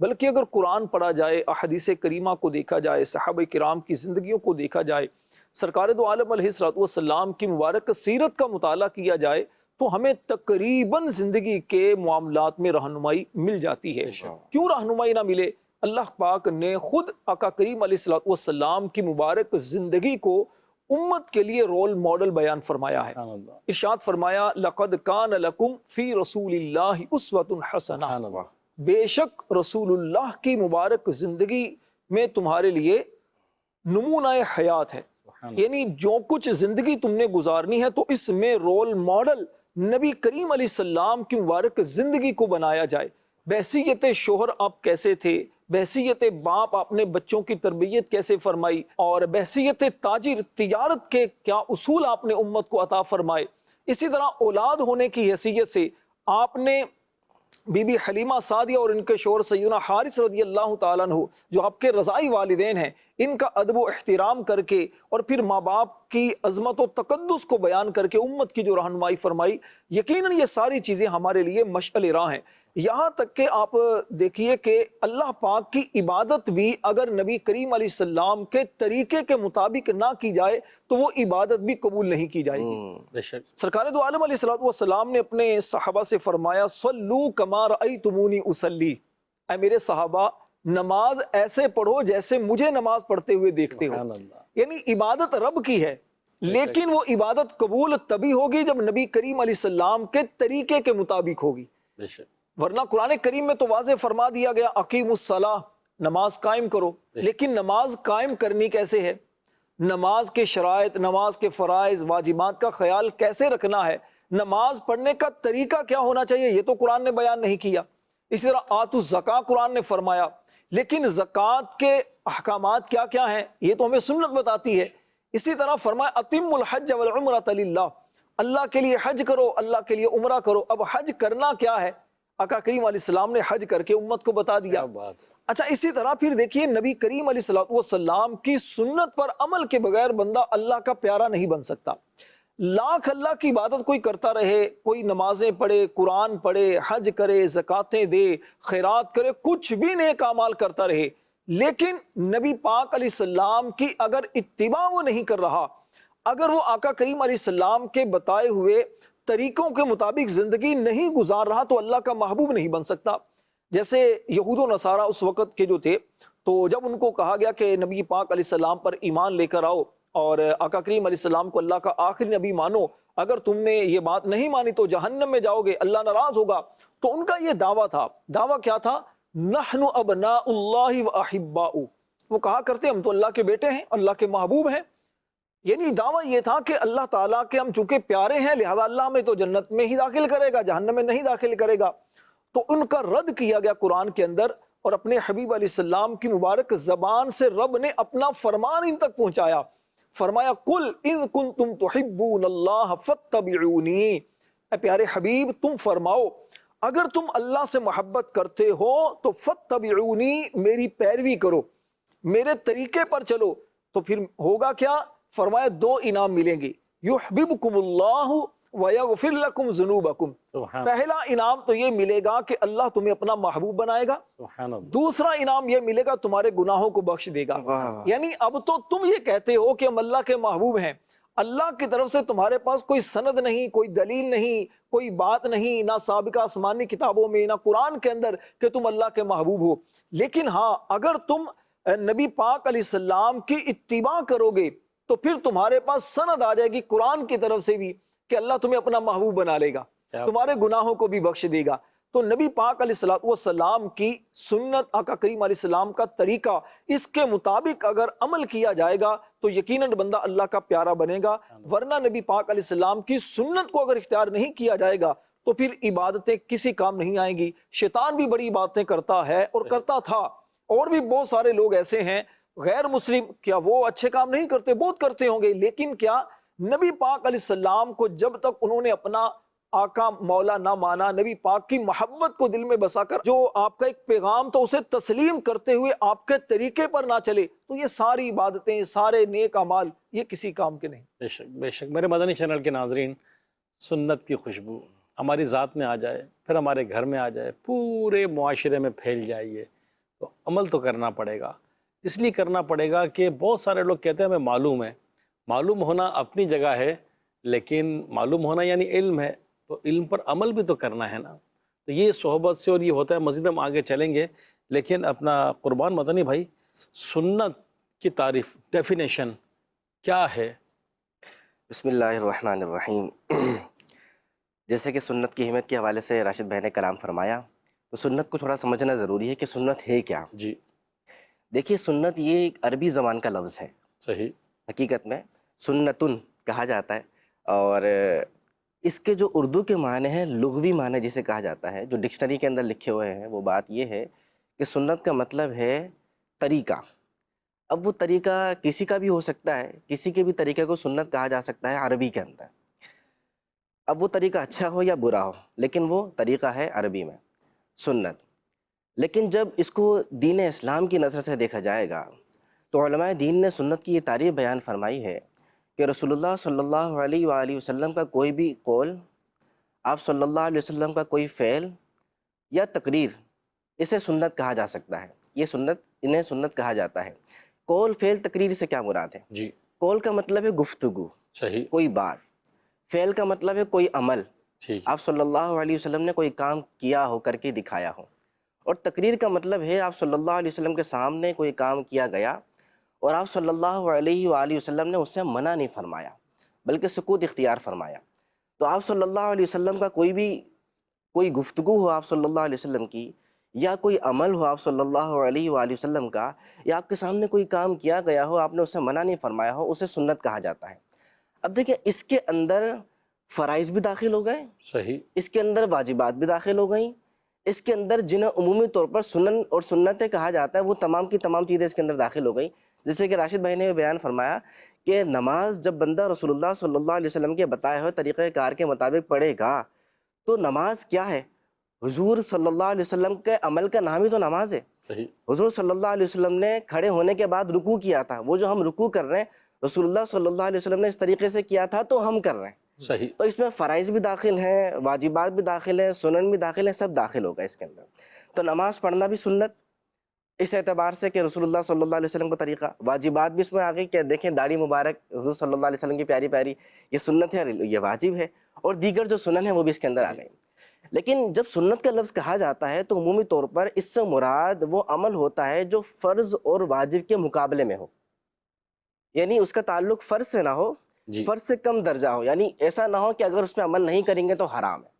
بلکہ اگر قرآن پڑھا جائے، احادیث کریمہ کو دیکھا جائے، صحابہ کرام کی زندگیوں کو دیکھا جائے، سرکار دو عالم علیہ الصلوۃ والسلام کی مبارک سیرت کا مطالعہ کیا جائے، تو ہمیں تقریباً زندگی کے معاملات میں رہنمائی مل جاتی ہے۔ کیوں رہنمائی نہ ملے؟ اللہ پاک نے خود آقا کریم علیہ الصلوۃ والسلام کی مبارک زندگی کو امت کے لیے رول ماڈل بیان فرمایا ہے۔ ارشاد فرمایا لقد کان لکم فی رسول اللہ اسوۃ حسنہ، بے شک رسول اللہ کی مبارک زندگی میں تمہارے لیے نمونہ حیات ہے، یعنی جو کچھ زندگی تم نے گزارنی ہے تو اس میں رول ماڈل نبی کریم علیہ السلام کی مبارک زندگی کو بنایا جائے۔ بحیثیت شوہر آپ کیسے تھے، بحیثیت باپ آپ نے بچوں کی تربیت کیسے فرمائی، اور بحیثیت تاجر تجارت کے کیا اصول آپ نے امت کو عطا فرمائے۔ اسی طرح اولاد ہونے کی حیثیت سے آپ نے بی بی حلیمہ سعدیہ اور ان کے شوہر سیدنا حارث رضی اللہ تعالیٰ عنہ جو آپ کے رضائی والدین ہیں، ان کا ادب و احترام کر کے اور پھر ماں باپ کی عظمت و تقدس کو بیان کر کے امت کی جو رہنمائی فرمائی، یقیناً یہ ساری چیزیں ہمارے لیے مشعل راہ ہیں۔ یہاں تک کہ آپ دیکھیے کہ اللہ پاک کی عبادت بھی اگر نبی کریم علیہ السلام کے طریقے کے مطابق نہ کی جائے تو وہ عبادت بھی قبول نہیں کی جائے گی۔ سرکار دو عالم علیہ السلام نے اپنے صحابہ سے فرمایا صلو کما رأیتمونی اصلی، اے میرے صحابہ نماز ایسے پڑھو جیسے مجھے نماز پڑھتے ہوئے دیکھتے ہو۔ یعنی عبادت رب کی ہے، لیکن وہ عبادت قبول تبھی ہوگی جب نبی کریم علیہ السلام کے طریقے کے مطابق ہوگی، ورنہ قرآن کریم میں تو واضح فرما دیا گیا اقیم الصلاۃ، نماز قائم کرو، لیکن نماز قائم کرنی کیسے ہے، نماز کے شرائط، نماز کے فرائض واجبات کا خیال کیسے رکھنا ہے، نماز پڑھنے کا طریقہ کیا ہونا چاہیے، یہ تو قرآن نے بیان نہیں کیا۔ اسی طرح آتوا الزکاۃ قرآن نے فرمایا، لیکن زکوٰۃ کے احکامات کیا کیا ہیں یہ تو ہمیں سنت بتاتی ہے۔ اسی طرح فرمایا اتم الحج والعمرۃ للہ، اللہ کے لیے حج کرو، اللہ کے لیے عمرہ کرو۔ اب حج کرنا کیا ہے، آقا کریم علیہ السلام نے حج کر کے امت کو بتا دیا۔ اچھا اسی طرح پھر دیکھیے نبی کریم علیہ الصلوۃ والسلام کی سنت پر عمل کے بغیر بندہ اللہ کا پیارا نہیں بن سکتا۔ لاکھ اللہ کی عبادت کوئی کرتا رہے، کوئی نمازیں پڑھے، قرآن پڑھے، حج کرے، زکاتیں دے، خیرات کرے، کچھ بھی نیک اعمال کرتا رہے، لیکن نبی پاک علیہ السلام کی اگر اتباع وہ نہیں کر رہا، اگر وہ آقا کریم علیہ السلام کے بتائے ہوئے طریقوں کے مطابق زندگی نہیں گزار رہا تو اللہ کا محبوب نہیں بن سکتا۔ جیسے یہود و نصارہ اس وقت کے جو تھے، تو جب ان کو کہا گیا کہ نبی پاک علیہ السلام پر ایمان لے کر آؤ اور آقا کریم علیہ السلام کو اللہ کا آخری نبی مانو، اگر تم نے یہ بات نہیں مانی تو جہنم میں جاؤ گے، اللہ ناراض ہوگا، تو ان کا یہ دعویٰ تھا۔ دعویٰ کیا تھا؟ نحن ابناء اللہ و احباؤ، وہ کہا کرتے ہم تو اللہ کے بیٹے ہیں، اللہ کے محبوب ہیں۔ یعنی دعویٰ یہ تھا کہ اللہ تعالیٰ کے ہم چونکہ پیارے ہیں لہذا اللہ ہمیں تو جنت میں ہی داخل کرے گا، جہنم میں نہیں داخل کرے گا۔ تو ان کا رد کیا گیا قرآن کے اندر، اور اپنے حبیب علیہ السلام کی مبارک زبان سے رب نے اپنا فرمان ان تک پہنچایا۔ فرمایا قل اذ کنتم تحبون اللہ فاتبعونی، اے پیارے حبیب تم فرماؤ اگر تم اللہ سے محبت کرتے ہو تو فاتبعونی، میری پیروی کرو، میرے طریقے پر چلو۔ تو پھر ہوگا کیا؟ فرمایا دو انعام ملیں گے، یحببکم اللہ ویغفر لکم ذنوبکم۔ پہلا انعام تو یہ ملے گا کہ اللہ تمہیں اپنا محبوب بنائے گا، دوسرا انعام یہ ملے گا تمہارے گناہوں کو بخش دے گا۔ یعنی اب تو تم یہ کہتے ہو کہ ہم اللہ کے محبوب ہیں، اللہ کی طرف سے تمہارے پاس کوئی سند نہیں، کوئی دلیل نہیں، کوئی بات نہیں، نہ سابقہ آسمانی کتابوں میں نہ قرآن کے اندر کہ تم اللہ کے محبوب ہو، لیکن ہاں اگر تم نبی پاک علیہ السلام کی اتباع کرو گے تو پھر تمہارے پاس سند آ جائے گی قرآن کی طرف سے بھی کہ اللہ تمہیں اپنا محبوب بنا لے گا، تمہارے گناہوں کو بھی بخش دے گا۔ تو نبی پاک علیہ السلام کی سنت، آقا کریم علیہ السلام کا طریقہ، اس کے مطابق اگر عمل کیا جائے گا تو یقیناً بندہ اللہ کا پیارا بنے گا، ورنہ نبی پاک علیہ السلام کی سنت کو اگر اختیار نہیں کیا جائے گا تو پھر عبادتیں کسی کام نہیں آئیں گی۔ شیطان بھی بڑی باتیں کرتا ہے اور کرتا تھا، اور بھی بہت سارے لوگ ایسے ہیں غیر مسلم، کیا وہ اچھے کام نہیں کرتے؟ بہت کرتے ہوں گے، لیکن کیا نبی پاک علیہ السلام کو جب تک انہوں نے اپنا آقا مولا نہ مانا، نبی پاک کی محبت کو دل میں بسا کر جو آپ کا ایک پیغام تو اسے تسلیم کرتے ہوئے آپ کے طریقے پر نہ چلے، تو یہ ساری عبادتیں، سارے نیک اعمال یہ کسی کام کے نہیں۔ بے شک بے شک۔ میرے مدنی چینل کے ناظرین، سنت کی خوشبو ہماری ذات میں آ جائے، پھر ہمارے گھر میں آ جائے، پورے معاشرے میں پھیل جائے، تو عمل تو کرنا پڑے گا. اس لیے کرنا پڑے گا کہ بہت سارے لوگ کہتے ہیں ہمیں معلوم ہے. معلوم ہونا اپنی جگہ ہے، لیکن معلوم ہونا یعنی علم ہے، تو علم پر عمل بھی تو کرنا ہے نا. تو یہ صحبت سے اور یہ ہوتا ہے. مزید ہم آگے چلیں گے، لیکن اپنا قربان مدنی بھائی، سنت کی تعریف، ڈیفینیشن کیا ہے؟ بسم اللہ الرحمن الرحیم. جیسے کہ سنت کی اہمیت کے حوالے سے راشد بھائی نے کلام فرمایا، تو سنت کو تھوڑا سمجھنا ضروری ہے کہ سنت ہے کیا. جی دیکھیے، سنت یہ ایک عربی زبان کا لفظ ہے. صحیح. حقیقت میں سنتن کہا جاتا ہے، اور اس کے جو اردو کے معنی ہیں، لغوی معنی جسے کہا جاتا ہے، جو ڈکشنری کے اندر لکھے ہوئے ہیں، وہ بات یہ ہے کہ سنت کا مطلب ہے طریقہ. اب وہ طریقہ کسی کا بھی ہو سکتا ہے، کسی کے بھی طریقے کو سنت کہا جا سکتا ہے عربی کے اندر. اب وہ طریقہ اچھا ہو یا برا ہو، لیکن وہ طریقہ ہے عربی میں سنت. لیکن جب اس کو دین اسلام کی نظر سے دیکھا جائے گا تو علماء دین نے سنت کی یہ تعریف بیان فرمائی ہے کہ رسول اللہ صلی اللہ علیہ وآلہ وسلم کا کوئی بھی قول، آپ صلی اللہ علیہ وسلم کا کوئی فعل یا تقریر، اسے سنت کہا جا سکتا ہے. یہ سنت، انہیں سنت کہا جاتا ہے. قول، فعل، تقریر سے کیا مراد ہے؟ جی قول کا مطلب ہے گفتگو، صحیح. کوئی بات. فعل کا مطلب ہے کوئی عمل، ٹھیک. آپ صلی اللہ علیہ وسلم نے کوئی کام کیا ہو، کر کے دکھایا ہو. اور تقریر کا مطلب ہے آپ صلی اللہ علیہ وسلم کے سامنے کوئی کام کیا گیا اور آپ صلی اللہ علیہ وآلہ وسلم نے اس سے منع نہیں فرمایا بلکہ سکوت اختیار فرمایا. تو آپ صلی اللہ علیہ وسلم کا کوئی گفتگو ہو آپ صلی اللہ علیہ وسلم کی، یا کوئی عمل ہو آپ صلی اللہ علیہ وآلہ وسلم کا، یا آپ کے سامنے کوئی کام کیا گیا ہو، آپ نے اسے منع نہیں فرمایا ہو، اسے سنت کہا جاتا ہے. اب دیکھیں، اس کے اندر فرائض بھی داخل ہو گئے، صحیح. اس کے اندر واجبات بھی داخل ہو گئیں، اس کے اندر جنہیں عمومی طور پر سنن اور سنتیں کہا جاتا ہے، وہ تمام کی تمام چیزیں اس کے اندر داخل ہو گئیں. جیسے کہ راشد بھائی نے بیان فرمایا کہ نماز جب بندہ رسول اللہ صلی اللہ علیہ وسلم کے بتائے ہوئے طریقہ کار کے مطابق پڑھے گا تو نماز کیا ہے؟ حضور صلی اللہ علیہ وسلم کے عمل کا نام ہی تو نماز ہے. صحیح. حضور صلی اللہ علیہ وسلم نے کھڑے ہونے کے بعد رکوع کیا تھا، وہ جو ہم رکوع کر رہے ہیں رسول اللہ صلی اللہ علیہ وسلم نے اس طریقے سے کیا تھا تو ہم کر رہے ہیں. صحیح. تو اس میں فرائض بھی داخل ہیں، واجبات بھی داخل ہیں، سنن بھی داخل ہیں، سب داخل ہوگا اس کے اندر. تو نماز پڑھنا بھی سنت اس اعتبار سے کہ رسول اللہ صلی اللہ علیہ وسلم کا طریقہ. واجبات بھی اس میں آ گئی کہ دیکھیں داڑھی مبارک حضور صلی اللہ علیہ وسلم کی پیاری پیاری، یہ سنت ہے، یہ واجب ہے. اور دیگر جو سنن ہیں وہ بھی اس کے اندر آ گئی. لیکن جب سنت کا لفظ کہا جاتا ہے تو عمومی طور پر اس سے مراد وہ عمل ہوتا ہے جو فرض اور واجب کے مقابلے میں ہو، یعنی اس کا تعلق فرض سے نہ ہو، جی. فرض سے کم درجہ ہو. یعنی ایسا نہ ہو کہ اگر اس پہ عمل نہیں کریں گے تو حرام ہے.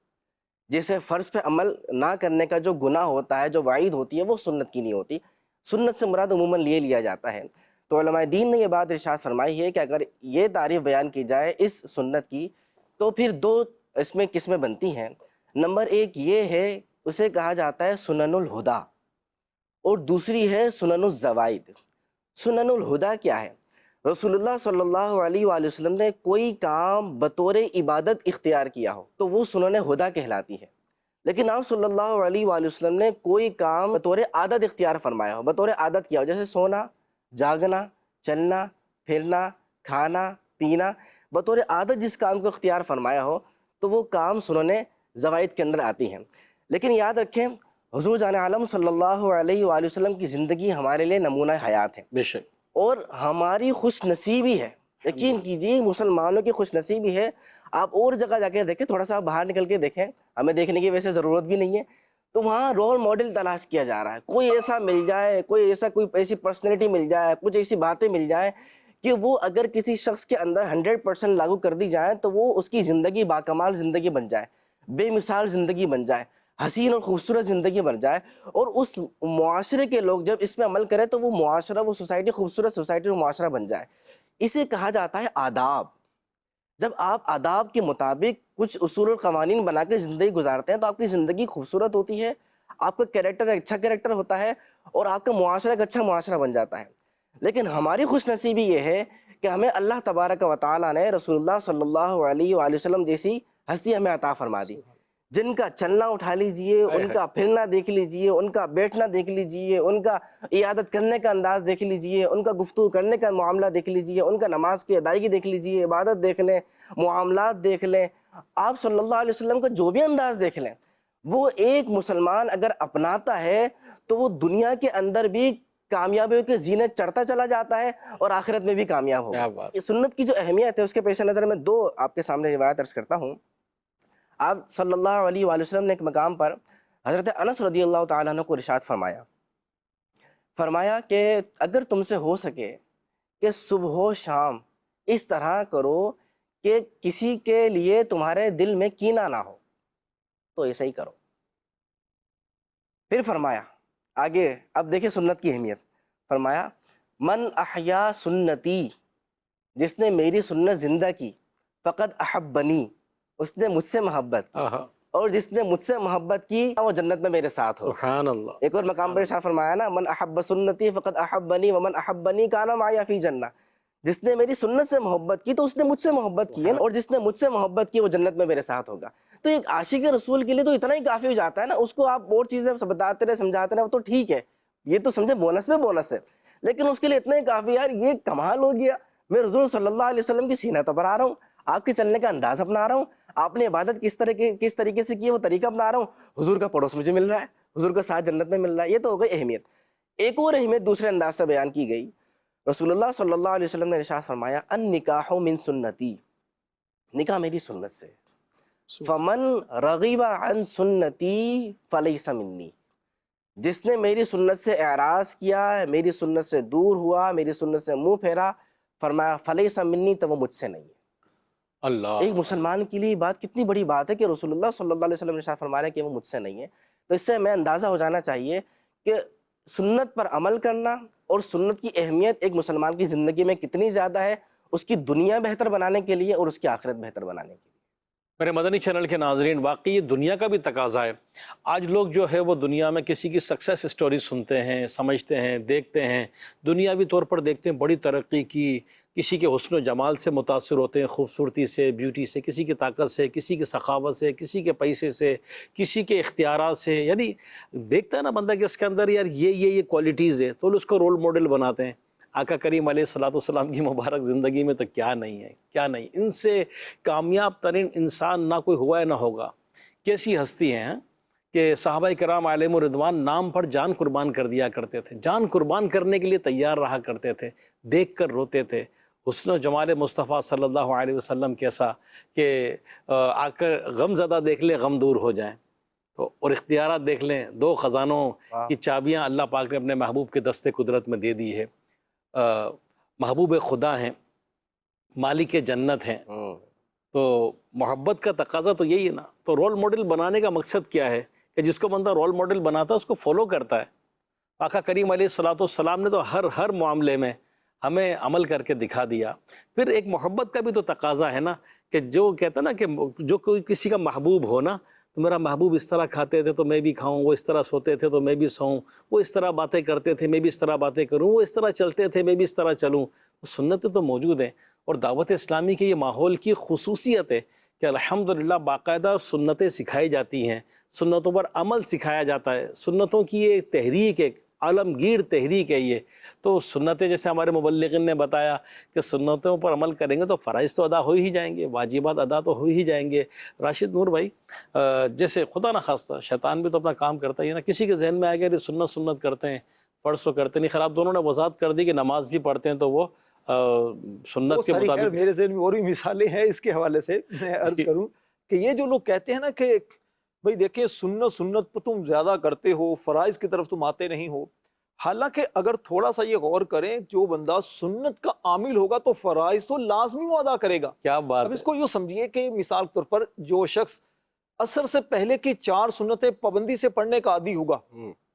جیسے فرض پہ عمل نہ کرنے کا جو گناہ ہوتا ہے، جو وعید ہوتی ہے، وہ سنت کی نہیں ہوتی. سنت سے مراد عموماً لیا جاتا ہے. تو علماء دین نے یہ بات ارشاد فرمائی ہے کہ اگر یہ تعریف بیان کی جائے اس سنت کی تو پھر دو اس میں قسمیں بنتی ہیں. نمبر ایک یہ ہے، اسے کہا جاتا ہے سنن الہدا، اور دوسری ہے سنن الزوائد. سنن الہدا کیا ہے؟ رسول اللہ صلی اللہ علیہ وآلہ وسلم نے کوئی کام بطور عبادت اختیار کیا ہو تو وہ سنن ہدا کہلاتی ہے. لیکن آپ صلی اللہ علیہ وآلہ وسلم نے کوئی کام بطور عادت اختیار فرمایا ہو، بطور عادت کیا ہو، جیسے سونا، جاگنا، چلنا، پھرنا، کھانا، پینا، بطور عادت جس کام کو اختیار فرمایا ہو تو وہ کام سنن زوائد کے اندر آتی ہیں. لیکن یاد رکھیں، حضور جان عالم صلی اللہ علیہ وآلہ وسلم کی زندگی ہمارے لیے نمونہ حیات ہے، بے شک. اور ہماری خوش نصیبی ہے. یقین کیجیے مسلمانوں کی خوش نصیبی ہے. آپ اور جگہ جا کے دیکھیں، تھوڑا سا باہر نکل کے دیکھیں، ہمیں دیکھنے کی ویسے ضرورت بھی نہیں ہے، تو وہاں رول ماڈل تلاش کیا جا رہا ہے. کوئی ایسا مل جائے، کوئی ایسی پرسنالٹی مل جائے، کچھ ایسی باتیں مل جائیں کہ وہ اگر کسی شخص کے اندر 100% لاگو کر دی جائیں تو وہ اس کی زندگی باکمال زندگی بن جائے، بے مثال زندگی بن جائے، حسین اور خوبصورت زندگی بن جائے. اور اس معاشرے کے لوگ جب اس پہ عمل کریں تو وہ معاشرہ، وہ سوسائٹی خوبصورت سوسائٹی اور معاشرہ بن جائے. اسے کہا جاتا ہے آداب. جب آپ آداب کے مطابق کچھ اصول اور قوانین بنا کے زندگی گزارتے ہیں تو آپ کی زندگی خوبصورت ہوتی ہے، آپ کا کیریکٹر ایک اچھا کیریکٹر ہوتا ہے، اور آپ کا معاشرہ ایک اچھا معاشرہ بن جاتا ہے. لیکن ہماری خوش نصیبی یہ ہے کہ ہمیں اللہ تبارک و تعالیٰ نے رسول اللہ صلی اللہ علیہ وآلہ وسلم جیسی ہستی ہمیں عطا فرما دی، جن کا چلنا اٹھا لیجئے، ان کا پھرنا دیکھ لیجئے، ان کا بیٹھنا دیکھ لیجئے، ان کا عیادت کرنے کا انداز دیکھ لیجئے، ان کا گفتگو کرنے کا معاملہ دیکھ لیجئے، ان کا نماز کی ادائیگی دیکھ لیجئے، عبادت دیکھ لیں، معاملات دیکھ لیں، آپ صلی اللہ علیہ وسلم کا جو بھی انداز دیکھ لیں، وہ ایک مسلمان اگر اپناتا ہے تو وہ دنیا کے اندر بھی کامیابیوں کے زینے چڑھتا چلا جاتا ہے اور آخرت میں بھی کامیاب کیا ہوگا۔ بات۔ یہ سنت کی جو اہمیت ہے اس کے پیش نظر میں دو آپ کے سامنے روایت عرض کرتا ہوں۔ آپ صلی اللہ علیہ وآلہ وسلم نے ایک مقام پر حضرت انس رضی اللہ تعالیٰ عنہ کو ارشاد فرمایا کہ اگر تم سے ہو سکے کہ صبح و شام اس طرح کرو کہ کسی کے لیے تمہارے دل میں کینہ نہ ہو تو ایسا ہی کرو۔ پھر فرمایا آگے، اب دیکھیں سنت کی اہمیت، فرمایا من احیا سنتی، جس نے میری سنت زندہ کی، فقد احبنی، اس نے مجھ سے محبت، اور جس نے مجھ سے محبت کی وہ جنت میں میرے ساتھ ہو۔ سبحان اللہ۔ ایک اور مقام پر ارشاد فرمایا نا، من احب سنتی فقد احبنی ومن احبنی کان معی فی جنہ، جس نے میری سنت سے محبت کی تو اس نے مجھ سے محبت کی ہے، اور جس نے مجھ سے محبت کی وہ جنت میں میرے ساتھ ہوگا۔ تو ایک عاشق رسول کے لیے تو اتنا ہی کافی ہو جاتا ہے نا، اس کو آپ اور چیزیں بتاتے رہے سمجھاتے رہے وہ تو ٹھیک ہے، یہ تو سمجھے بونس میں بونس ہے، لیکن اس کے لیے اتنا ہی کافی، یار یہ کمال ہو گیا، میں حضور صلی اللہ علیہ وسلم کی سینہ پر آ رہا ہوں، آپ کے چلنے کا انداز اپنا رہا ہوں، آپ نے عبادت کس طریقے سے کی ہے وہ طریقہ اپنا رہا ہوں، حضور کا پڑوس مجھے مل رہا ہے، حضور کا ساتھ جنت میں مل رہا ہے۔ یہ تو ہو گئی اہمیت۔ ایک اور اہمیت دوسرے انداز سے بیان کی گئی، رسول اللہ صلی اللہ علیہ وسلم نے ارشاد فرمایا النکاح من سنتی، نکاح میری سنت سے، فمن رغب عن سنتی فلیس منی، جس نے میری سنت سے اعراض کیا، میری سنت سے دور ہوا، میری سنت سے منہ پھیرا، فرمایا فلیس منی، تو وہ مجھ سے نہیں ہے۔ اللہ، ایک مسلمان کے لیے بات کتنی بڑی بات ہے کہ رسول اللہ صلی اللہ علیہ وسلم نے ارشاد فرمایا کہ وہ مجھ سے نہیں ہے۔ تو اس سے ہمیں اندازہ ہو جانا چاہیے کہ سنت پر عمل کرنا اور سنت کی اہمیت ایک مسلمان کی زندگی میں کتنی زیادہ ہے، اس کی دنیا بہتر بنانے کے لیے اور اس کی آخرت بہتر بنانے کے لیے۔ میرے مدنی چینل کے ناظرین، واقعی یہ دنیا کا بھی تقاضا ہے۔ آج لوگ جو ہے وہ دنیا میں کسی کی سکسیس سٹوری سنتے ہیں، سمجھتے ہیں، دیکھتے ہیں، دنیاوی طور پر دیکھتے ہیں بڑی ترقی کی، کسی کے حسن و جمال سے متاثر ہوتے ہیں، خوبصورتی سے، بیوٹی سے، کسی کی طاقت سے، کسی کی سخاوت سے، کسی کے پیسے سے، کسی کے اختیارات سے، یعنی دیکھتا ہے نا بندہ کہ اس کے اندر یار یہ کوالٹیز ہے، تو اس کو رول ماڈل بناتے ہیں۔ آقا کریم علیہ السلام کی مبارک زندگی میں تو کیا نہیں ہے، کیا نہیں، ان سے کامیاب ترین انسان نہ کوئی ہوا ہے نہ ہوگا۔ کیسی ہستی ہیں کہ صحابہ کرام علیہم الرضوان نام پر جان قربان کر دیا کرتے تھے، جان قربان کرنے کے لیے تیار رہا کرتے تھے، دیکھ کر روتے تھے۔ حسن و جمال مصطفیٰ صلی اللہ علیہ وسلم کیسا کہ آ کر غم زدہ دیکھ لیں غم دور ہو جائیں، تو اور اختیارات دیکھ لیں، دو خزانوں کی چابیاں اللہ پاک نے اپنے محبوب کے دست قدرت میں دے دی ہے۔ محبوب خدا ہیں، مالک جنت ہیں، تو محبت کا تقاضا تو یہی ہے نا۔ تو رول ماڈل بنانے کا مقصد کیا ہے کہ جس کو بندہ رول ماڈل بناتا ہے اس کو فالو کرتا ہے۔ آقا کریم علیہ السلام نے تو ہر معاملے میں ہمیں عمل کر کے دکھا دیا۔ پھر ایک محبت کا بھی تو تقاضا ہے نا کہ جو کہتا ہے نا کہ جو کوئی کسی کا محبوب ہو نا، تو میرا محبوب اس طرح کھاتے تھے تو میں بھی کھاؤں، وہ اس طرح سوتے تھے تو میں بھی سوؤں، وہ اس طرح باتیں کرتے تھے میں بھی اس طرح باتیں کروں، وہ اس طرح چلتے تھے میں بھی اس طرح چلوں۔ سنتیں تو موجود ہیں، اور دعوت اسلامی کے یہ ماحول کی خصوصیت ہے کہ الحمدللہ باقاعدہ سنتیں سکھائی جاتی ہیں، سنتوں پر عمل سکھایا جاتا ہے، سنتوں کی یہ تحریک ہے، عالمگیر تحریک ہے یہ۔ تو سنتیں جیسے ہمارے مبلغین نے بتایا کہ سنتوں پر عمل کریں گے تو فرائض تو ادا ہو ہی جائیں گے، واجبات ادا تو ہو ہی جائیں گے۔ راشد نور بھائی، جیسے خدا نہ خواستہ شیطان بھی تو اپنا کام کرتا ہی ہے نا، کسی کے ذہن میں آ گیا کہ سنت کرتے ہیں، فرض تو کرتے نہیں۔ خیر آپ دونوں نے وضاحت کر دی کہ نماز بھی پڑھتے ہیں تو وہ سنت کے مطابق۔ میرے ذہن میں اور بھی مثالیں ہیں اس کے حوالے سے، میں عرض کروں کہ یہ جو لوگ کہتے ہیں نا کہ بھئی دیکھیں سنت پر تم زیادہ کرتے ہو، فرائض کی طرف تم آتے نہیں ہو، حالانکہ اگر تھوڑا سا یہ غور کریں، جو بندہ سنت کا عامل ہوگا تو فرائض تو لازمی وہ ادا کرے گا۔ کیا بات اب ہے۔ اس کو یوں سمجھیے کہ مثال کے طور پر جو شخص عصر سے پہلے کی 4 سنتیں پابندی سے پڑھنے کا عادی ہوگا،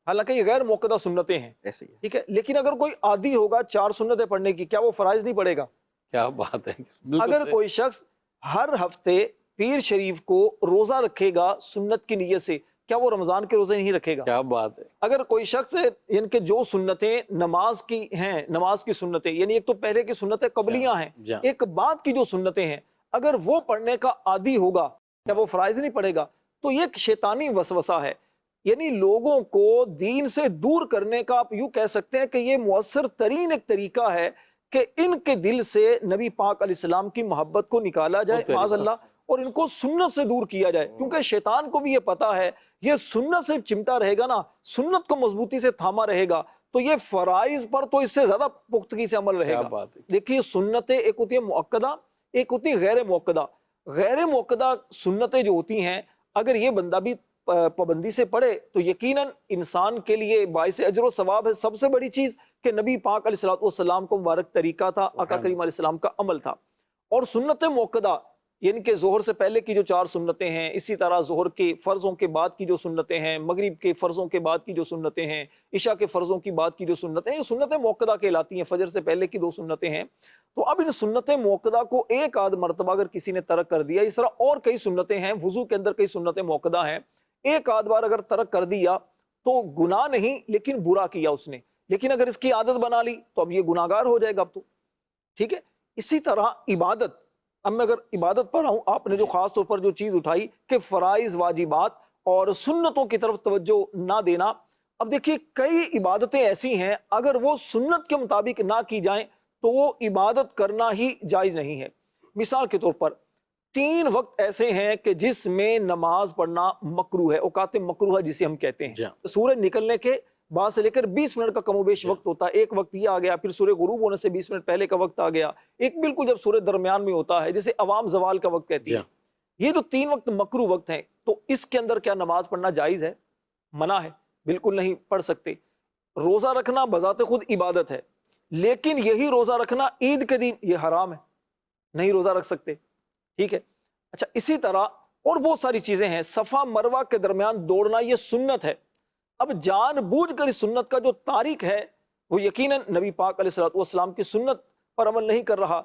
حالانکہ یہ غیر موقدہ سنتیں ہیں، ایسے ہی ٹھیک ہے، لیکن اگر کوئی عادی ہوگا 4 سنتیں پڑھنے کی، کیا وہ فرائض نہیں پڑھے گا؟ کیا بات ہے، بالکل اگر صحیح۔ کوئی شخص ہر ہفتے پیر شریف کو روزہ رکھے گا سنت کی نیت سے، کیا وہ رمضان کے روزے نہیں رکھے گا؟ کیا بات ہے۔ اگر کوئی شخص یعنی کہ جو سنتیں نماز کی ہیں، نماز کی سنتیں یعنی ایک تو پہلے کی سنتیں قبلیاں ہیں، جا۔ ایک بعد کی جو سنتیں ہیں، اگر وہ پڑھنے کا عادی ہوگا کیا وہ فرائض نہیں پڑھے گا؟ تو یہ ایک شیطانی وسوسہ ہے، یعنی لوگوں کو دین سے دور کرنے کا آپ یوں کہہ سکتے ہیں کہ یہ مؤثر ترین ایک طریقہ ہے کہ ان کے دل سے نبی پاک علیہ السلام کی محبت کو نکالا جائے معاذ اللہ، اور ان کو سنت سے دور کیا جائے، کیونکہ شیطان کو بھی یہ پتا ہے یہ سنت سے چمٹا رہے گا نا، سنت کو مضبوطی سے تھاما رہے گا، تو یہ فرائض پر تو اس سے زیادہ پختگی سے عمل رہے گا۔ دیکھیے سنتیں ایک ہوتی ہے مؤکدہ، ایک ہوتی ہے غیر مؤکدہ۔ غیر مؤکدہ سنتیں جو ہوتی ہیں، اگر یہ بندہ بھی پابندی سے پڑھے تو یقیناً انسان کے لیے باعث اجر و ثواب ہے۔ سب سے بڑی چیز کہ نبی پاک علیہ الصلوۃ والسلام کو مبارک طریقہ تھا، آقا کریم علیہ السلام کا عمل تھا۔ اور سنت مؤکدہ یعنی کہ ظہر سے پہلے کی جو 4 سنتیں ہیں، اسی طرح ظہر کے فرضوں کے بعد کی جو سنتیں ہیں، مغرب کے فرضوں کے بعد کی جو سنتیں ہیں، عشاء کے فرضوں کی بعد کی جو سنتیں ہیں، یہ سنتیں مؤکدہ کہلاتی ہیں۔ فجر سے پہلے کی 2 سنتیں ہیں۔ تو اب ان سنت مؤکدہ کو ایک آدھ مرتبہ اگر کسی نے ترک کر دیا، اس طرح اور کئی سنتیں ہیں، وضو کے اندر کئی سنتیں مؤکدہ ہیں، ایک آدھ بار اگر ترک کر دیا تو گناہ نہیں لیکن برا کیا اس نے، لیکن اگر اس کی عادت بنا لی تو اب یہ گناہگار ہو جائے گا اب تو، ٹھیک ہے۔ اسی طرح عبادت، اب میں اگر عبادت پر آؤں، آپ نے جو خاص طور پر جو چیز اٹھائی کہ فرائض واجبات اور سنتوں کی طرف توجہ نہ دینا، اب دیکھیے کئی عبادتیں ایسی ہیں اگر وہ سنت کے مطابق نہ کی جائیں تو وہ عبادت کرنا ہی جائز نہیں ہے۔ مثال کے طور پر 3 وقت ایسے ہیں کہ جس میں نماز پڑھنا مکروہ ہے، اوقات مکروہ جسے ہم کہتے ہیں۔ سورج نکلنے کے بعد سے لے کر 20 منٹ کا کم و بیش وقت ہوتا ہے، ایک وقت یہ آ گیا، پھر سورج غروب ہونے سے 20 منٹ پہلے کا وقت آ گیا، ایک بالکل جب سورج درمیان میں ہوتا ہے جسے عوام زوال کا وقت کہتی ہے۔ یہ جو 3 وقت مکروہ وقت ہیں، تو اس کے اندر کیا نماز پڑھنا جائز ہے؟ منع ہے، بالکل نہیں پڑھ سکتے۔ روزہ رکھنا بذات خود عبادت ہے، لیکن یہی روزہ رکھنا عید کے دن یہ حرام ہے، نہیں روزہ رکھ سکتے، ٹھیک ہے۔ اچھا اسی طرح اور بہت ساری چیزیں ہیں، صفا مروہ کے درمیان دوڑنا یہ سنت ہے۔ اب جان بوجھ کر اس سنت کا جو تارک ہے وہ یقیناً نبی پاک علیہ الصلوۃ والسلام کی سنت پر عمل نہیں کر رہا۔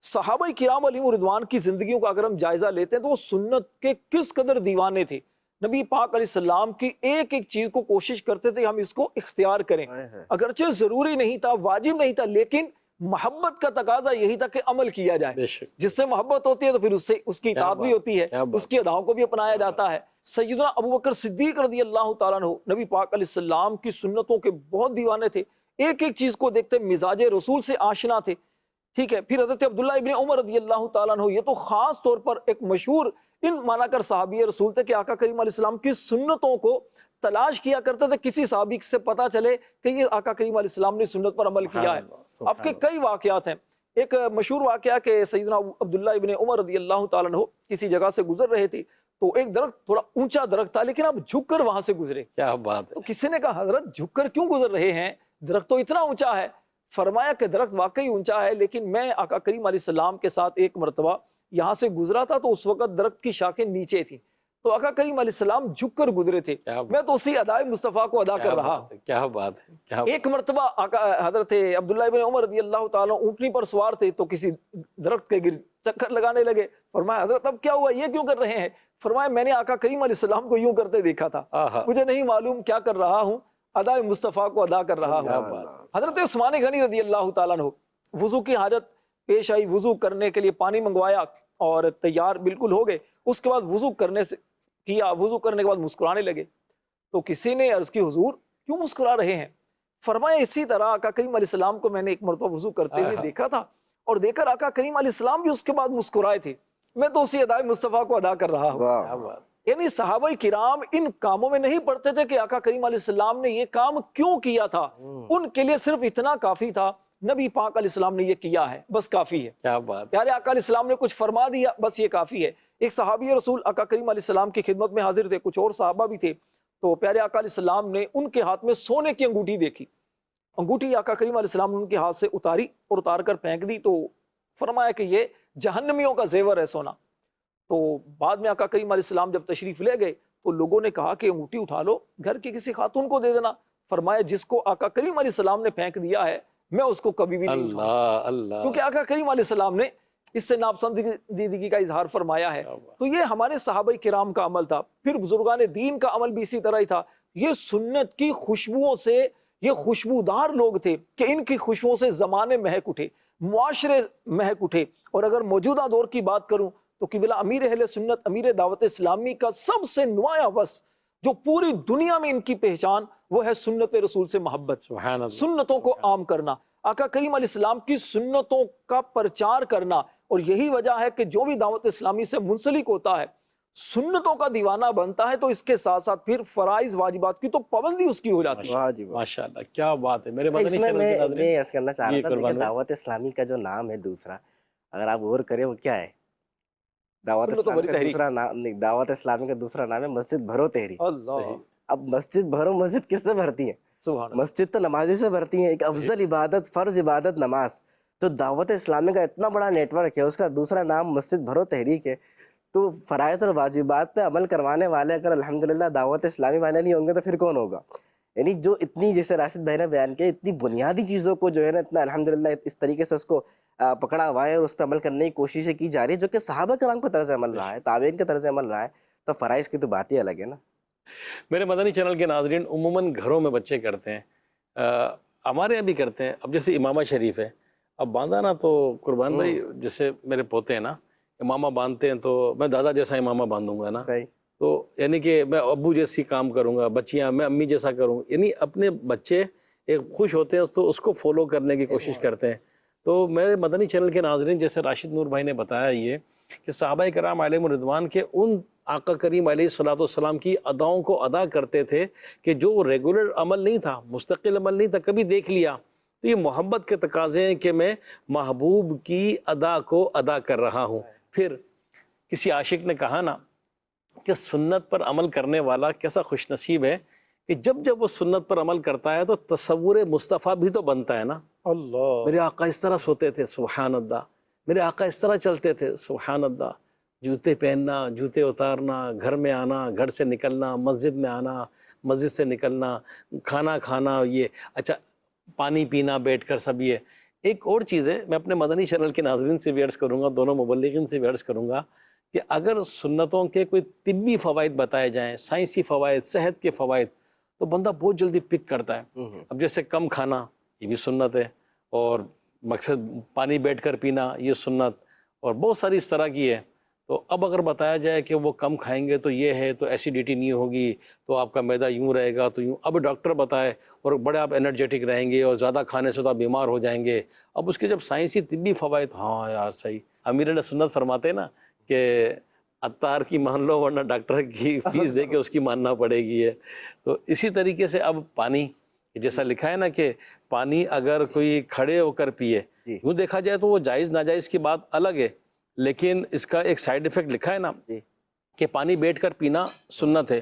صحابہ کرام علیہم رضوان کی زندگیوں کا اگر ہم جائزہ لیتے ہیں تو وہ سنت کے کس قدر دیوانے تھے۔ نبی پاک علیہ السلام کی ایک ایک چیز کو کوشش کرتے تھے ہم اس کو اختیار کریں، اگرچہ ضروری نہیں تھا، واجب نہیں تھا، لیکن محبت کا تقاضا یہی تھا کہ عمل کیا جائے۔ جس سے محبت ہوتی ہے تو پھر اس کی اطاعت بھی ہوتی ہے، اس کی اداؤں کو بھی اپنایا جاتا ہے۔ سیدنا ابو بکر صدیق رضی اللہ تعالیٰ عنہ نبی پاک علیہ السلام کی سنتوں کے بہت دیوانے تھے، ایک ایک چیز کو دیکھتے مزاج رسول سے آشنا تھے، ٹھیک ہے۔ پھر حضرت عبداللہ ابن عمر رضی اللہ تعالیٰ عنہ، یہ تو خاص طور پر ایک مشہور ان مانا کر صحابی رسول تھے کہ آقا کریم علیہ السلام کی سنتوں کو تلاش کیا کرتے تھے، کسی صحابی سے پتا چلے کہ یہ آقا کریم علیہ السلام نے سنت پر عمل کیا ہے۔ آپ کے کئی واقعات ہیں، ایک مشہور واقعہ کہ سیدنا عبداللہ ابن عمر رضی اللہ تعالیٰ عنہ کسی جگہ سے گزر رہے تھے تو ایک درخت تھوڑا اونچا درخت تھا لیکن اب جھک کر وہاں سے گزرے۔ کیا بات ہے! تو کسی نے کہا حضرت جھک کر کیوں گزر رہے ہیں، درخت تو اتنا اونچا ہے۔ فرمایا کہ درخت واقعی اونچا ہے لیکن میں آقا کریم علیہ السلام کے ساتھ ایک مرتبہ یہاں سے گزرا تھا تو اس وقت درخت کی شاخیں نیچے تھیں، تو آقا کریم علیہ السلام جھک کر گزرے تھے، میں تو اسی ادائے مصطفیٰ کو ادا کر رہا۔ کیا بات ہے! ایک مرتبہ حضرت عبداللہ ابن عمر رضی اللہ تعالیٰ اونٹنی پر سوار تھے تو کسی درخت کے گر چکر لگانے لگے۔ فرمایا حضرت اب کیا ہوا، یہ کیوں کر رہے ہیں؟ فرمایا میں نے آقا کریم علیہ السلام کو یوں کرتے دیکھا تھا، مجھے نہیں معلوم کیا کر رہا ہوں، ادائے مصطفیٰ کو ادا کر رہا ہوں۔ حضرت عثمان غنی رضی اللہ تعالیٰ عنہ، وضو کی حاجت پیش آئی، وضو کرنے کے لیے پانی منگوایا اور تیار بالکل ہو گئے، اس کے بعد وضو کرنے سے کیا، وضو کرنے کے بعد مسکرانے لگے، تو کسی نے عرض کی حضور کیوں مسکرا رہے ہیں؟ فرمایا اسی طرح آقا کریم علیہ السلام کو میں نے ایک مرتبہ وضو کرتے ہوئے دیکھا تھا اور دیکھ کر آقا کریم علیہ السلام بھی اس کے بعد مسکرائے تھے، میں تو اسی ادائے مصطفیٰ کو ادا کر رہا ہوں۔ یعنی صحابہ کرام ان کاموں میں نہیں پڑھتے تھے کہ آقا کریم علیہ السلام نے یہ کام کیوں کیا تھا، ان کے لیے صرف اتنا کافی تھا نبی پاک علیہ السلام نے یہ کیا ہے، بس کافی ہے۔ کیا بات! پیارے آقا علیہ السلام نے کچھ فرما دیا، بس یہ کافی ہے۔ ایک صحابی رسول آقا کریم علیہ السلام کی خدمت میں حاضر تھے، کچھ اور صحابہ بھی تھے، تو پیارے آقا علیہ السلام نے ان کے ہاتھ میں سونے کی انگوٹھی دیکھی، انگوٹھی آقا کریم علیہ السلام نے ان کے ہاتھ سے اتاری اور اتار کر پھینک دی، تو فرمایا کہ یہ جہنمیوں کا زیور ہے سونا۔ تو بعد میں آقا کریم علیہ السلام جب تشریف لے گئے تو لوگوں نے کہا کہ انگوٹھی اٹھا لو، گھر کی کسی خاتون کو دے دینا۔ فرمایا جس کو آقا کریم علیہ السلام نے پھینک دیا ہے میں اس کو کبھی بھی نہیں اٹھاؤں، کیونکہ آقا کریم علیہ السلام نے اس سے ناپسندیدگی کا اظہار فرمایا ہے۔ تو یہ ہمارے صحابہ کرام کا عمل تھا، پھر بزرگان دین کا عمل بھی اسی طرح ہی تھا۔ یہ سنت کی خوشبوؤں سے، یہ خوشبودار لوگ تھے کہ ان کی خوشبوؤں سے زمانے مہک اٹھے، معاشرے مہک اٹھے۔ اور اگر موجودہ دور کی بات کروں تو قبلہ امیر اہل سنت، امیر دعوت اسلامی کا سب سے نمایاں وصف جو پوری دنیا میں ان کی پہچان، وہ ہے سنت رسول سے محبت، سنتوں کو عام کرنا، آقا کریم علیہ السلام کی سنتوں کا پرچار کرنا۔ اور یہی وجہ ہے کہ جو بھی دعوت اسلامی سے منسلک ہوتا ہے سنتوں کا دیوانہ بنتا ہے تو اس کے ساتھ ساتھ پھر فرائض واجبات کی تو پابندی اس کی ہو جاتی ہے۔ واہ جی واہ۔ ماشاءاللہ کیا بات ہے میرے اس مدنی میں چینل کے ناظرین۔ میں عرض کرنا چاہ رہا جی تھا، قربان دیکھیں بھائی۔ دعوت اسلامی کا جو نام ہے دوسرا، اگر آپ غور کریں وہ کیا ہے؟ دعوت سنتوں اسلامی بھری کا تحریک۔ دوسرا نام نہیں، دعوت اسلامی کا دوسرا نام ہے مسجد بھرو تحریک۔ اللہ، اب مسجد بھرو، مسجد کس سے بھرتی ہیں؟ سبحان اللہ۔ مسجد تو نمازی سے بھرتی ہیں، ایک افضل عبادت، فرض عبادت نماز۔ تو دعوت اسلامی کا اتنا بڑا نیٹ ورک ہے، اس کا دوسرا نام مسجد بھرو تحریک ہے۔ تو فرائض اور واجبات پہ عمل کروانے والے اگر الحمدللہ دعوت اسلامی والے نہیں ہوں گے تو پھر کون ہوگا؟ یعنی جو اتنی، جیسے راشد بھائی نے بیان کیا، اتنی بنیادی چیزوں کو جو ہے نا اتنا الحمدللہ اس طریقے سے اس کو پکڑا ہوا ہے اور اس پہ عمل کرنے کی کوششیں کی جا رہی ہے، جو کہ صحابہ کرام کا طرز عمل رہا ہے، تابعین کا طرز عمل رہا ہے، تو فرائض کی تو بات ہی الگ ہے نا۔ میرے مدنی چینل کے ناظرین، عموماً گھروں میں بچے کرتے ہیں، ہمارے یہاں بھی کرتے ہیں۔ اب جیسے امامہ شریف ہے، اب باندھا نا تو قربان بھائی، جیسے میرے پوتے ہیں نا، امامہ باندھتے ہیں تو میں دادا جیسا امامہ باندھوں گا نا، صحیح۔ تو یعنی کہ میں ابو جیسی کام کروں گا، بچیاں میں امی جیسا کروں، یعنی اپنے بچے ایک خوش ہوتے ہیں تو اس کو فالو کرنے کی کوشش کرتے ہیں۔ تو میرے مدنی چینل کے ناظرین، جیسے راشد نور بھائی نے بتایا یہ کہ صحابہ کرام علیہم الرضوان کے ان آقا کریم علیہ الصلوۃ والسلام کی اداؤں کو ادا کرتے تھے کہ جو ریگولر عمل نہیں تھا، مستقل عمل نہیں تھا، کبھی دیکھ لیا تو یہ محبت کے تقاضے ہیں کہ میں محبوب کی ادا کو ادا کر رہا ہوں۔ پھر کسی عاشق نے کہا نا کہ سنت پر عمل کرنے والا کیسا خوش نصیب ہے کہ جب جب وہ سنت پر عمل کرتا ہے تو تصور مصطفیٰ بھی تو بنتا ہے نا۔ اللہ، میرے آقا اس طرح سوتے تھے، سبحان اللہ، میرے آقا اس طرح چلتے تھے، سبحان اللہ، جوتے پہننا، جوتے اتارنا، گھر میں آنا، گھر سے نکلنا، مسجد میں آنا، مسجد سے نکلنا، کھانا کھانا، یہ اچھا پانی پینا بیٹھ کر، سب یہ۔ ایک اور چیز ہے، میں اپنے مدنی چینل کے ناظرین سے بھی عرض کروں گا، دونوں مبلغین سے بھی عرض کروں گا کہ اگر سنتوں کے کوئی طبی فوائد بتائے جائیں، سائنسی فوائد، صحت کے فوائد، تو بندہ بہت جلدی پک کرتا ہے۔ اب جیسے کم کھانا، یہ بھی سنت ہے، اور مقصد پانی بیٹھ کر پینا، یہ سنت، اور بہت ساری اس طرح کی ہے۔ تو اب اگر بتایا جائے کہ وہ کم کھائیں گے تو یہ ہے، تو ایسیڈیٹی نہیں ہوگی، تو آپ کا معدہ یوں رہے گا، تو یوں، اب ڈاکٹر بتائے، اور بڑے آپ انرجیٹک رہیں گے، اور زیادہ کھانے سے تو آپ بیمار ہو جائیں گے۔ اب اس کے جب سائنسی طبی فوائد، ہاں یار صحیح، امیر علیہ سنت فرماتے ہیں نا کہ عطار کی مان لو ورنہ ڈاکٹر کی فیس دے کے اس کی ماننا پڑے گی ہے۔ تو اسی طریقے سے اب پانی، جیسا لکھا ہے نا کہ پانی اگر کوئی کھڑے ہو کر پیے، یوں دیکھا جائے تو وہ جائز ناجائز کی بات الگ ہے، لیکن اس کا ایک سائیڈ ایفیکٹ لکھا ہے نا کہ پانی بیٹھ کر پینا سنت ہے،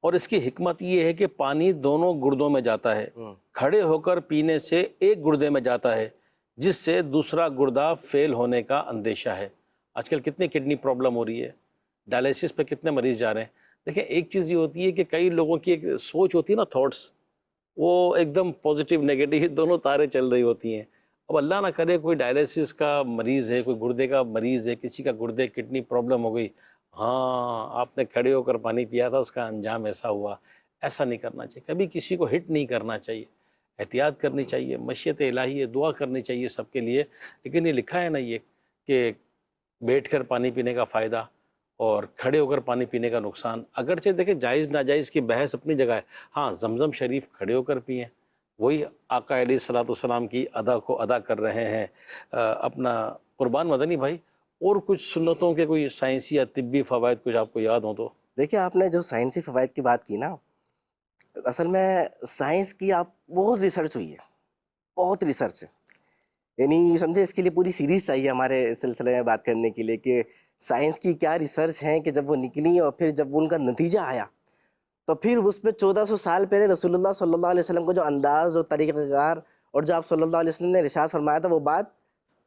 اور اس کی حکمت یہ ہے کہ پانی دونوں گردوں میں جاتا ہے، کھڑے ہو کر پینے سے ایک گردے میں جاتا ہے، جس سے دوسرا گردہ فیل ہونے کا اندیشہ ہے۔ آج کل کتنی کڈنی پرابلم ہو رہی ہے، ڈائلیسس پہ کتنے مریض جا رہے ہیں۔ دیکھیں ایک چیز یہ ہوتی ہے کہ کئی لوگوں کی ایک سوچ ہوتی ہے نا، تھاٹس، وہ ایک دم پازیٹیو نیگیٹو دونوں تاریں چل رہی ہوتی ہیں۔ اب اللہ نہ کرے کوئی ڈائلیسس کا مریض ہے، کوئی گردے کا مریض ہے، کسی کا گردے کڈنی پرابلم ہو گئی، ہاں آپ نے کھڑے ہو کر پانی پیا تھا، اس کا انجام ایسا ہوا۔ ایسا نہیں کرنا چاہیے، کبھی کسی کو ہٹ نہیں کرنا چاہیے، احتیاط کرنی چاہیے، مشیت الہی ہے، دعا کرنی چاہیے سب کے لیے۔ لیکن یہ لکھا ہے نا یہ کہ بیٹھ کر پانی پینے کا فائدہ اور کھڑے ہو کر پانی پینے کا نقصان، اگرچہ دیکھیں جائز ناجائز کی بحث اپنی جگہ ہے۔ ہاں زمزم شریف کھڑے ہو کر پئیں، وہی آقا علیہ الصلوۃ والسلام کی ادا کو ادا کر رہے ہیں۔ اپنا قربان مدنی بھائی، اور کچھ سنتوں کے کوئی سائنسی یا طبی فوائد کچھ آپ کو یاد ہوں تو؟ دیکھیں آپ نے جو سائنسی فوائد کی بات کی نا، اصل میں سائنس کی آپ بہت ریسرچ ہوئی ہے، بہت ریسرچ ہے، یعنی سمجھے اس کے لیے پوری سیریز چاہیے ہمارے سلسلے میں بات کرنے کے لیے کہ سائنس کی کیا ریسرچ ہیں، کہ جب وہ نکلی اور پھر جب ان کا نتیجہ آیا تو پھر اس میں 1400 سال پہلے رسول اللہ صلی اللہ علیہ وسلم کو جو انداز اور طریقہ کار اور جو آپ صلی اللہ علیہ وسلم نے ارشاد فرمایا تھا وہ بات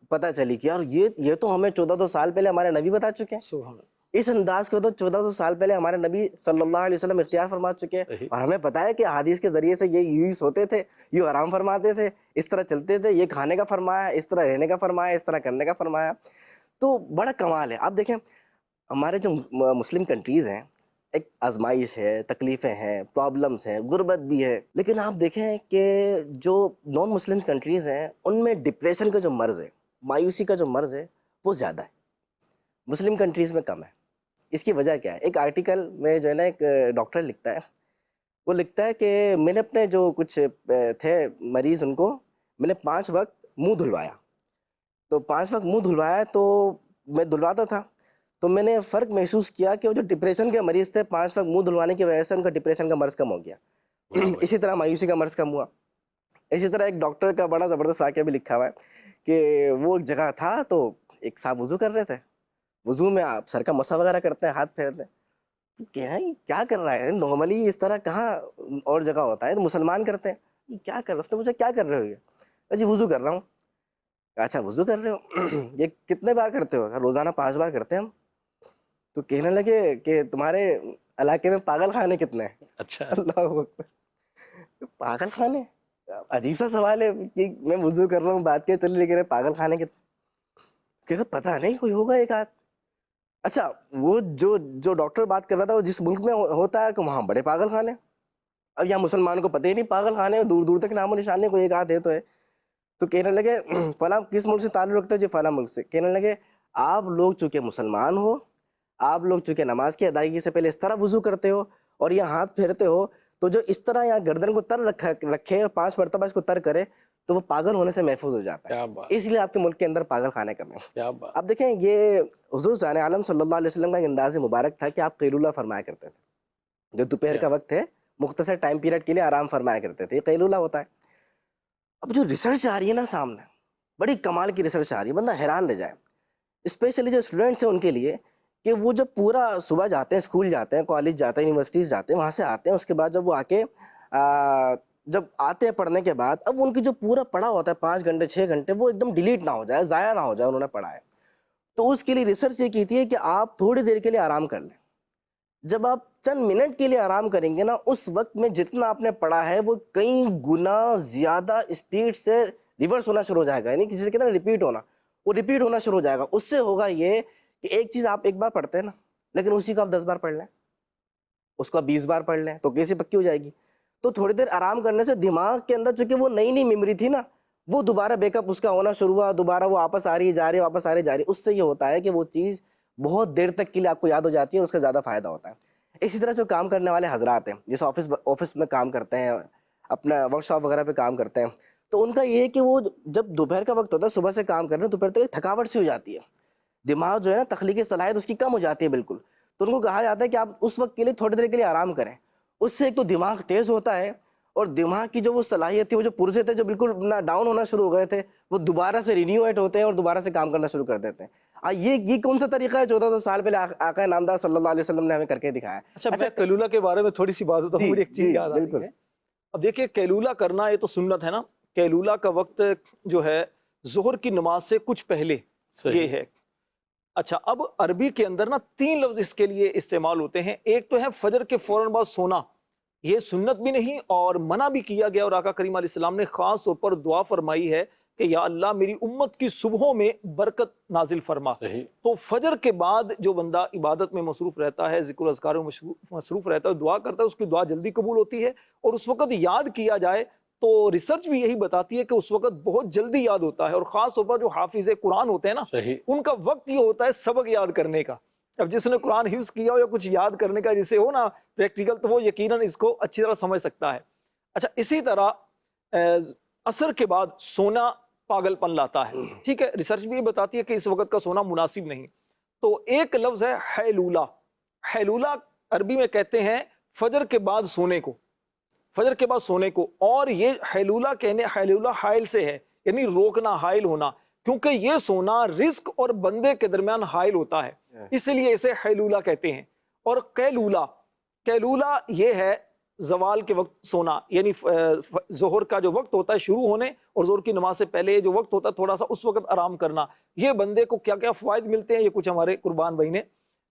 پتہ چلی کہ یار یہ تو ہمیں 1400 سال پہلے ہمارے نبی بتا چکے ہیں، سبحان اللہ۔ اس انداز کو تو 1400 سال پہلے ہمارے نبی صلی اللہ علیہ وسلم اختیار فرما چکے ہیں، اور ہمیں پتہ ہے کہ حدیث کے ذریعے سے یہ یوں ہی سوتے تھے، یوں آرام فرماتے تھے، اس طرح چلتے تھے، یہ کھانے کا فرمایا، اس طرح رہنے کا فرمایا، اس طرح کرنے کا فرمایا۔ تو بڑا کمال ہے۔ آپ دیکھیں ہمارے جو مسلم کنٹریز ہیں، ایک آزمائش ہے، تکلیفیں ہیں، پرابلمس ہیں، غربت بھی ہے، لیکن آپ دیکھیں کہ جو نان مسلم کنٹریز ہیں ان میں ڈپریشن کا جو مرض ہے، مایوسی کا جو مرض ہے وہ زیادہ ہے، مسلم کنٹریز میں کم ہے۔ اس کی وجہ کیا ہے؟ ایک آرٹیکل میں جو ہے نا ایک ڈاکٹر لکھتا ہے، وہ لکھتا ہے کہ میں نے اپنے جو کچھ تھے مریض ان کو میں نے 5 وقت منہ دھلوایا، تو 5 وقت منہ دھلوایا تو میں دھلواتا تھا تو میں نے فرق محسوس کیا کہ وہ جو ڈپریشن کے مریض تھے 5 وقت منہ دھلوانے کی وجہ سے ان کا ڈپریشن کا مرض کم ہو گیا. اسی طرح مایوسی کا مرض کم ہوا. اسی طرح ایک ڈاکٹر کا بڑا زبردست واقعہ بھی لکھا ہوا ہے کہ وہ ایک جگہ تھا تو ایک صاحب وضو کر رہے تھے. وضو میں آپ سر کا مسا وغیرہ کرتے ہیں, ہاتھ پھیرتے ہیں, کیا کر رہا ہے, نارملی اس طرح کہاں اور جگہ ہوتا ہے, تو مسلمان کرتے ہیں, یہ کیا کر رہا ہے؟ اس نے مجھے کیا کر رہے ہو یہ؟ جی وضو کر رہا ہوں. اچھا وضو کر رہے ہو, یہ کتنے بار کرتے ہو؟ روزانہ 5 بار کرتے ہیں ہم. تو کہنے لگے کہ تمہارے علاقے میں پاگل خانے کتنے ہیں؟ اچھا. اللہ اکبر, پاگل خانے, عجیب سا سوال ہے کہ میں وضو کر رہا ہوں, بات کیا چل رہی ہے, پاگل خانے کتنے؟ کہ پتہ نہیں کوئی ہوگا ایک آدھ. اچھا وہ جو ڈاکٹر بات کر رہا تھا وہ جس ملک میں ہوتا ہے کہ وہاں بڑے پاگل خانے, اب یہاں مسلمان کو پتہ ہی نہیں پاگل خانے, دور دور تک نام و نشان نہیں, کوئی ایک آدھ ہے تو ہے. تو کہنے لگے فلاں کس ملک سے تعلق رکھتے ہو؟ جی فلاں ملک سے. کہنے لگے آپ لوگ چونکہ مسلمان ہو, آپ لوگ چونکہ نماز کی ادائیگی سے پہلے اس طرح وضو کرتے ہو اور یہ ہاتھ پھیرتے ہو, تو جو اس طرح یہاں گردن کو تر رکھے اور 5 مرتبہ اس کو تر کرے تو وہ پاگل ہونے سے محفوظ ہو جاتا ہے. اس لیے آپ کے ملک کے اندر پاگل خانے کم ہیں. اب دیکھیں یہ حضور جان عالم صلی اللہ علیہ وسلم کا ایک انداز مبارک تھا کہ آپ قیلولہ فرمایا کرتے تھے. جو دوپہر کا وقت ہے مختصر ٹائم پیریڈ کے لیے آرام فرمایا کرتے تھے, یہ قیلولہ ہوتا ہے. اب جو ریسرچ آ رہی ہے نا سامنے, بڑی کمال کی ریسرچ آ رہی ہے, بندہ حیران رہ جائے, اسپیشلی جو اسٹوڈنٹس ہیں ان کے لیے, کہ وہ جب پورا صبح جاتے ہیں, اسکول جاتے ہیں, کالج جاتے ہیں, یونیورسٹیز جاتے ہیں, وہاں سے آتے ہیں, اس کے بعد جب وہ آ کے جب آتے ہیں پڑھنے کے بعد, اب ان کی جو پورا پڑھا ہوتا ہے 5 گھنٹے 6 گھنٹے, وہ ایک دم ڈیلیٹ نہ ہو جائے, ضائع نہ ہو جائے, انہوں نے پڑھا ہے. تو اس کے لیے ریسرچ یہ کی تھی کہ آپ تھوڑی دیر کے لیے آرام کر لیں. جب آپ چند منٹ کے لیے آرام کریں گے نا, اس وقت میں جتنا آپ نے پڑھا ہے وہ کئی گنا زیادہ اسپیڈ سے ریورس ہونا شروع ہو جائے گا, یعنی کسی سے کہتے ہیں ریپیٹ ہونا, وہ ریپیٹ ہونا شروع ہو جائے گا. اس سے ہوگا یہ کہ ایک چیز آپ ایک بار پڑھتے ہیں نا, لیکن اسی کو آپ 10 بار پڑھ لیں, اس کو آپ 20 بار پڑھ لیں, تو کیسے پکی ہو جائے گی. تو تھوڑی دیر آرام کرنے سے دماغ کے اندر چونکہ وہ نئی میموری تھی نا, وہ دوبارہ بیک اپ اس کا ہونا شروع ہوا, دوبارہ وہ واپس آ رہی جا رہی, واپس آ رہی جا رہی. اس سے یہ ہوتا ہے کہ وہ چیز بہت دیر تک کے لیے آپ کو یاد ہو جاتی ہے اور اس کا زیادہ فائدہ ہوتا ہے. اسی طرح جو کام کرنے والے حضرات ہیں, جیسے آفس میں کام کرتے ہیں, اپنا ورک شاپ وغیرہ پہ کام کرتے ہیں, تو ان کا یہ ہے کہ وہ جب دوپہر کا وقت ہوتا ہے, صبح سے کام کر رہے ہیں, دوپہر تک تھکاوٹ سی ہو جاتی ہے, دماغ جو ہے نا تخلیقی صلاحیت اس کی کم ہو جاتی ہے بالکل. تو ان کو کہا جاتا ہے کہ آپ اس وقت کے لیے تھوڑی دیر کے لیے آرام کریں. اس سے ایک تو دماغ تیز ہوتا ہے, اور دماغ کی جو وہ صلاحیت تھی, وہ جو پرزے تھے جو بالکل ڈاؤن ہونا شروع ہو گئے تھے, وہ دوبارہ سے رینیویٹ ہوتے ہیں اور دوبارہ سے کام کرنا شروع کر دیتے ہیں. یہ کون سا طریقہ ہے 1400 سال پہلے آقا نامدار صلی اللہ علیہ وسلم نے ہمیں کر کے دکھایا. اچھا میں قیلولہ کے بارے میں تھوڑی سی بات ہوتا ہوں, مجھے ایک چیز یاد آ رہی ہے. اب دیکھیں قیلولہ کرنا یہ تو سنت ہے نا, قیلولہ کا وقت جو ہے ظہر کی نماز سے کچھ پہلے یہ ہے. اچھا اب عربی کے اندر نا 3 لفظ اس کے لیے استعمال ہوتے ہیں. ایک تو ہے فجر کے فوراً بعد سونا, یہ سنت بھی نہیں اور منع بھی کیا گیا, اور آقا کریم علیہ السلام نے خاص طور پر دعا فرمائی ہے کہ یا اللہ میری امت کی صبحوں میں برکت نازل فرما. تو فجر کے بعد جو بندہ عبادت میں مصروف رہتا ہے, ذکر و اذکار میں مصروف رہتا ہے, دعا کرتا ہے, اس کی دعا جلدی قبول ہوتی ہے, اور اس وقت یاد کیا جائے تو ریسرچ بھی یہی بتاتی ہے کہ اس وقت بہت جلدی یاد ہوتا ہے. اور خاص طور پر جو حافظ قرآن ہوتے ہیں نا, ان کا وقت یہ ہوتا ہے سبق یاد کرنے کا. اب جس نے قرآن حفظ کیا ہو یا کچھ یاد کرنے کا جسے ہو نا پریکٹیکل, تو وہ یقیناً اس کو اچھی طرح سمجھ سکتا ہے. اچھا اسی طرح عصر کے بعد سونا پاگل پن لاتا ہے, ٹھیک ہے, ریسرچ بھی یہ بتاتی ہے کہ اس وقت کا سونا مناسب نہیں. تو ایک لفظ ہے حیلولہ. حیلولہ عربی میں کہتے ہیں فجر کے بعد سونے کو, فجر کے بعد سونے کو. اور یہ حیلولہ کہنے, حیلولہ حائل سے ہے, یعنی روکنا, حائل ہونا, کیونکہ یہ سونا رزق اور بندے کے درمیان حائل ہوتا ہے, اس لیے اسے حیلولہ کہتے ہیں. اور قیلولہ, قیلولہ یہ ہے زوال کے وقت سونا, یعنی ظہر کا جو وقت ہوتا ہے شروع ہونے اور ظہر کی نماز سے پہلے جو وقت ہوتا ہے تھوڑا سا اس وقت آرام کرنا. یہ بندے کو کیا کیا فوائد ملتے ہیں, یہ کچھ ہمارے قربان بھائی نے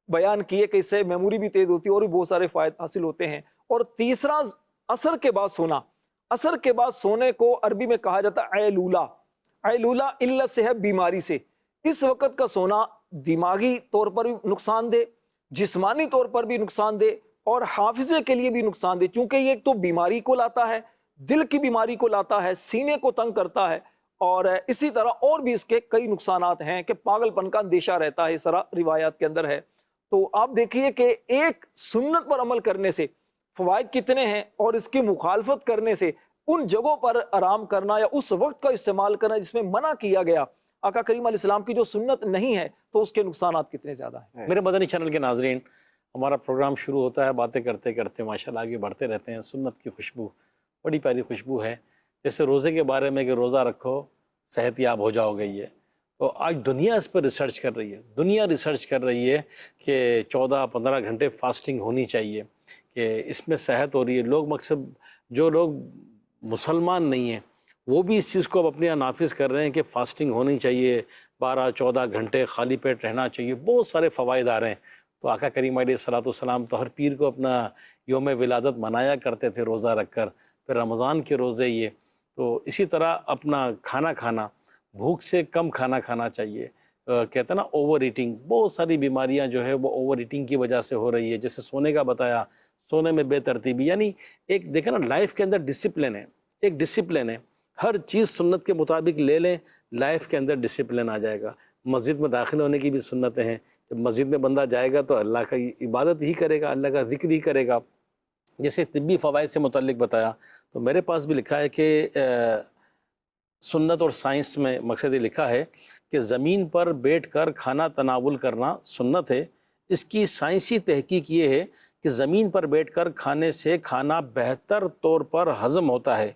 بیان کیے کہ اس سے میموری بھی تیز ہوتی ہے اور بھی بہت سارے فوائد حاصل ہوتے ہیں. اور تیسرا عصر کے بعد سونا. عصر کے بعد سونے کو عربی میں کہا جاتا ہے عیلولہ. عیلولہ علت سے ہے, بیماری سے. اس وقت کا سونا دماغی طور پر بھی نقصان دہ, جسمانی طور پر بھی نقصان دہ, اور حافظے کے لیے بھی نقصان دہ, کیونکہ یہ ایک تو بیماری کو لاتا ہے, دل کی بیماری کو لاتا ہے, سینے کو تنگ کرتا ہے, اور اسی طرح اور بھی اس کے کئی نقصانات ہیں کہ پاگل پن کا اندیشہ رہتا ہے, اس طرح روایات کے اندر ہے. تو آپ دیکھیے کہ ایک سنت پر عمل کرنے سے فوائد کتنے ہیں, اور اس کی مخالفت کرنے سے ان جگہوں پر آرام کرنا یا اس وقت کا استعمال کرنا جس میں منع کیا گیا, آقا کریم علیہ السلام کی جو سنت نہیں ہے تو اس کے نقصانات کتنے زیادہ ہیں۔ میرے مدنی چینل کے ناظرین، ہمارا پروگرام شروع ہوتا ہے، باتیں کرتے کرتے ماشاءاللہ آگے بڑھتے رہتے ہیں۔ سنت کی خوشبو بڑی پیاری خوشبو ہے، جیسے روزے کے بارے میں کہ روزہ رکھو صحت یاب ہو جاؤ گے، یہ تو آج دنیا اس پر ریسرچ کر رہی ہے، دنیا ریسرچ کر رہی ہے کہ 14-15 گھنٹے فاسٹنگ ہونی چاہیے، کہ اس میں صحت ہو رہی ہے۔ لوگ مقصد جو لوگ مسلمان نہیں ہیں وہ بھی اس چیز کو اب اپنے یہاں نافذ کر رہے ہیں کہ فاسٹنگ ہونی چاہیے، 12-14 گھنٹے خالی پیٹ رہنا چاہیے، بہت سارے فوائد آ رہے ہیں۔ تو آقا کریم علیہ السلام تو ہر پیر کو اپنا یوم ولادت منایا کرتے تھے روزہ رکھ کر، پھر رمضان کے روزے یہ، تو اسی طرح اپنا کھانا کھانا، بھوک سے کم کھانا کھانا چاہیے۔ کہتے ہیں نا اوور ایٹنگ، بہت ساری بیماریاں جو ہے وہ اوور ایٹنگ کی وجہ سے ہو رہی ہے، جیسے سونے کا بتایا، سونے میں بے ترتیبی، یعنی ایک دیکھیں نا لائف کے اندر ڈسپلن ہے، ایک ڈسپلن ہے، ہر چیز سنت کے مطابق لے لیں، لائف کے اندر ڈسپلن آ جائے گا۔ مسجد میں داخل ہونے کی بھی سنتیں ہیں، جب مسجد میں بندہ جائے گا تو اللہ کا عبادت ہی کرے گا، اللہ کا ذکر ہی کرے گا۔ جیسے طبی فوائد سے متعلق بتایا، تو میرے پاس بھی لکھا ہے کہ سنت اور سائنس میں مقصد یہ لکھا ہے کہ زمین پر بیٹھ کر کھانا تناول کرنا سنت ہے۔ اس کی سائنسی تحقیق یہ ہے کہ زمین پر بیٹھ کر کھانے سے کھانا بہتر طور پر ہضم ہوتا ہے،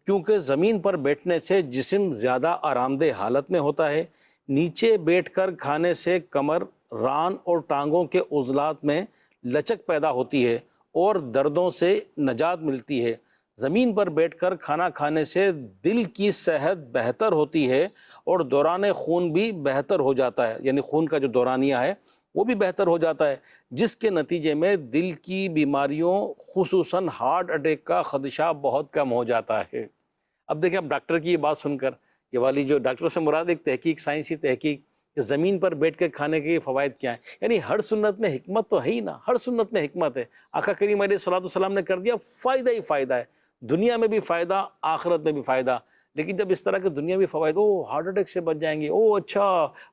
کیونکہ زمین پر بیٹھنے سے جسم زیادہ آرام دہ حالت میں ہوتا ہے۔ نیچے بیٹھ کر کھانے سے کمر، ران اور ٹانگوں کے عضلات میں لچک پیدا ہوتی ہے اور دردوں سے نجات ملتی ہے۔ زمین پر بیٹھ کر کھانا کھانے سے دل کی صحت بہتر ہوتی ہے اور دوران خون بھی بہتر ہو جاتا ہے، یعنی خون کا جو دورانیہ ہے وہ بھی بہتر ہو جاتا ہے، جس کے نتیجے میں دل کی بیماریوں خصوصاً ہارٹ اٹیک کا خدشہ بہت کم ہو جاتا ہے۔ اب دیکھیں، اب ڈاکٹر کی یہ بات سن کر، یہ والی جو ڈاکٹر سے مراد ایک تحقیق، سائنسی تحقیق کہ زمین پر بیٹھ کے کھانے کے فوائد کیا ہیں، یعنی ہر سنت میں حکمت تو ہے ہی نا، ہر سنت میں حکمت ہے۔ آقا کریم علیہ السلام نے کر دیا، فائدہ ہی فائدہ ہے، دنیا میں بھی فائدہ، آخرت میں بھی فائدہ۔ لیکن جب اس طرح کے دنیاوی فوائد، ہارٹ اٹیک سے بچ جائیں گے، اچھا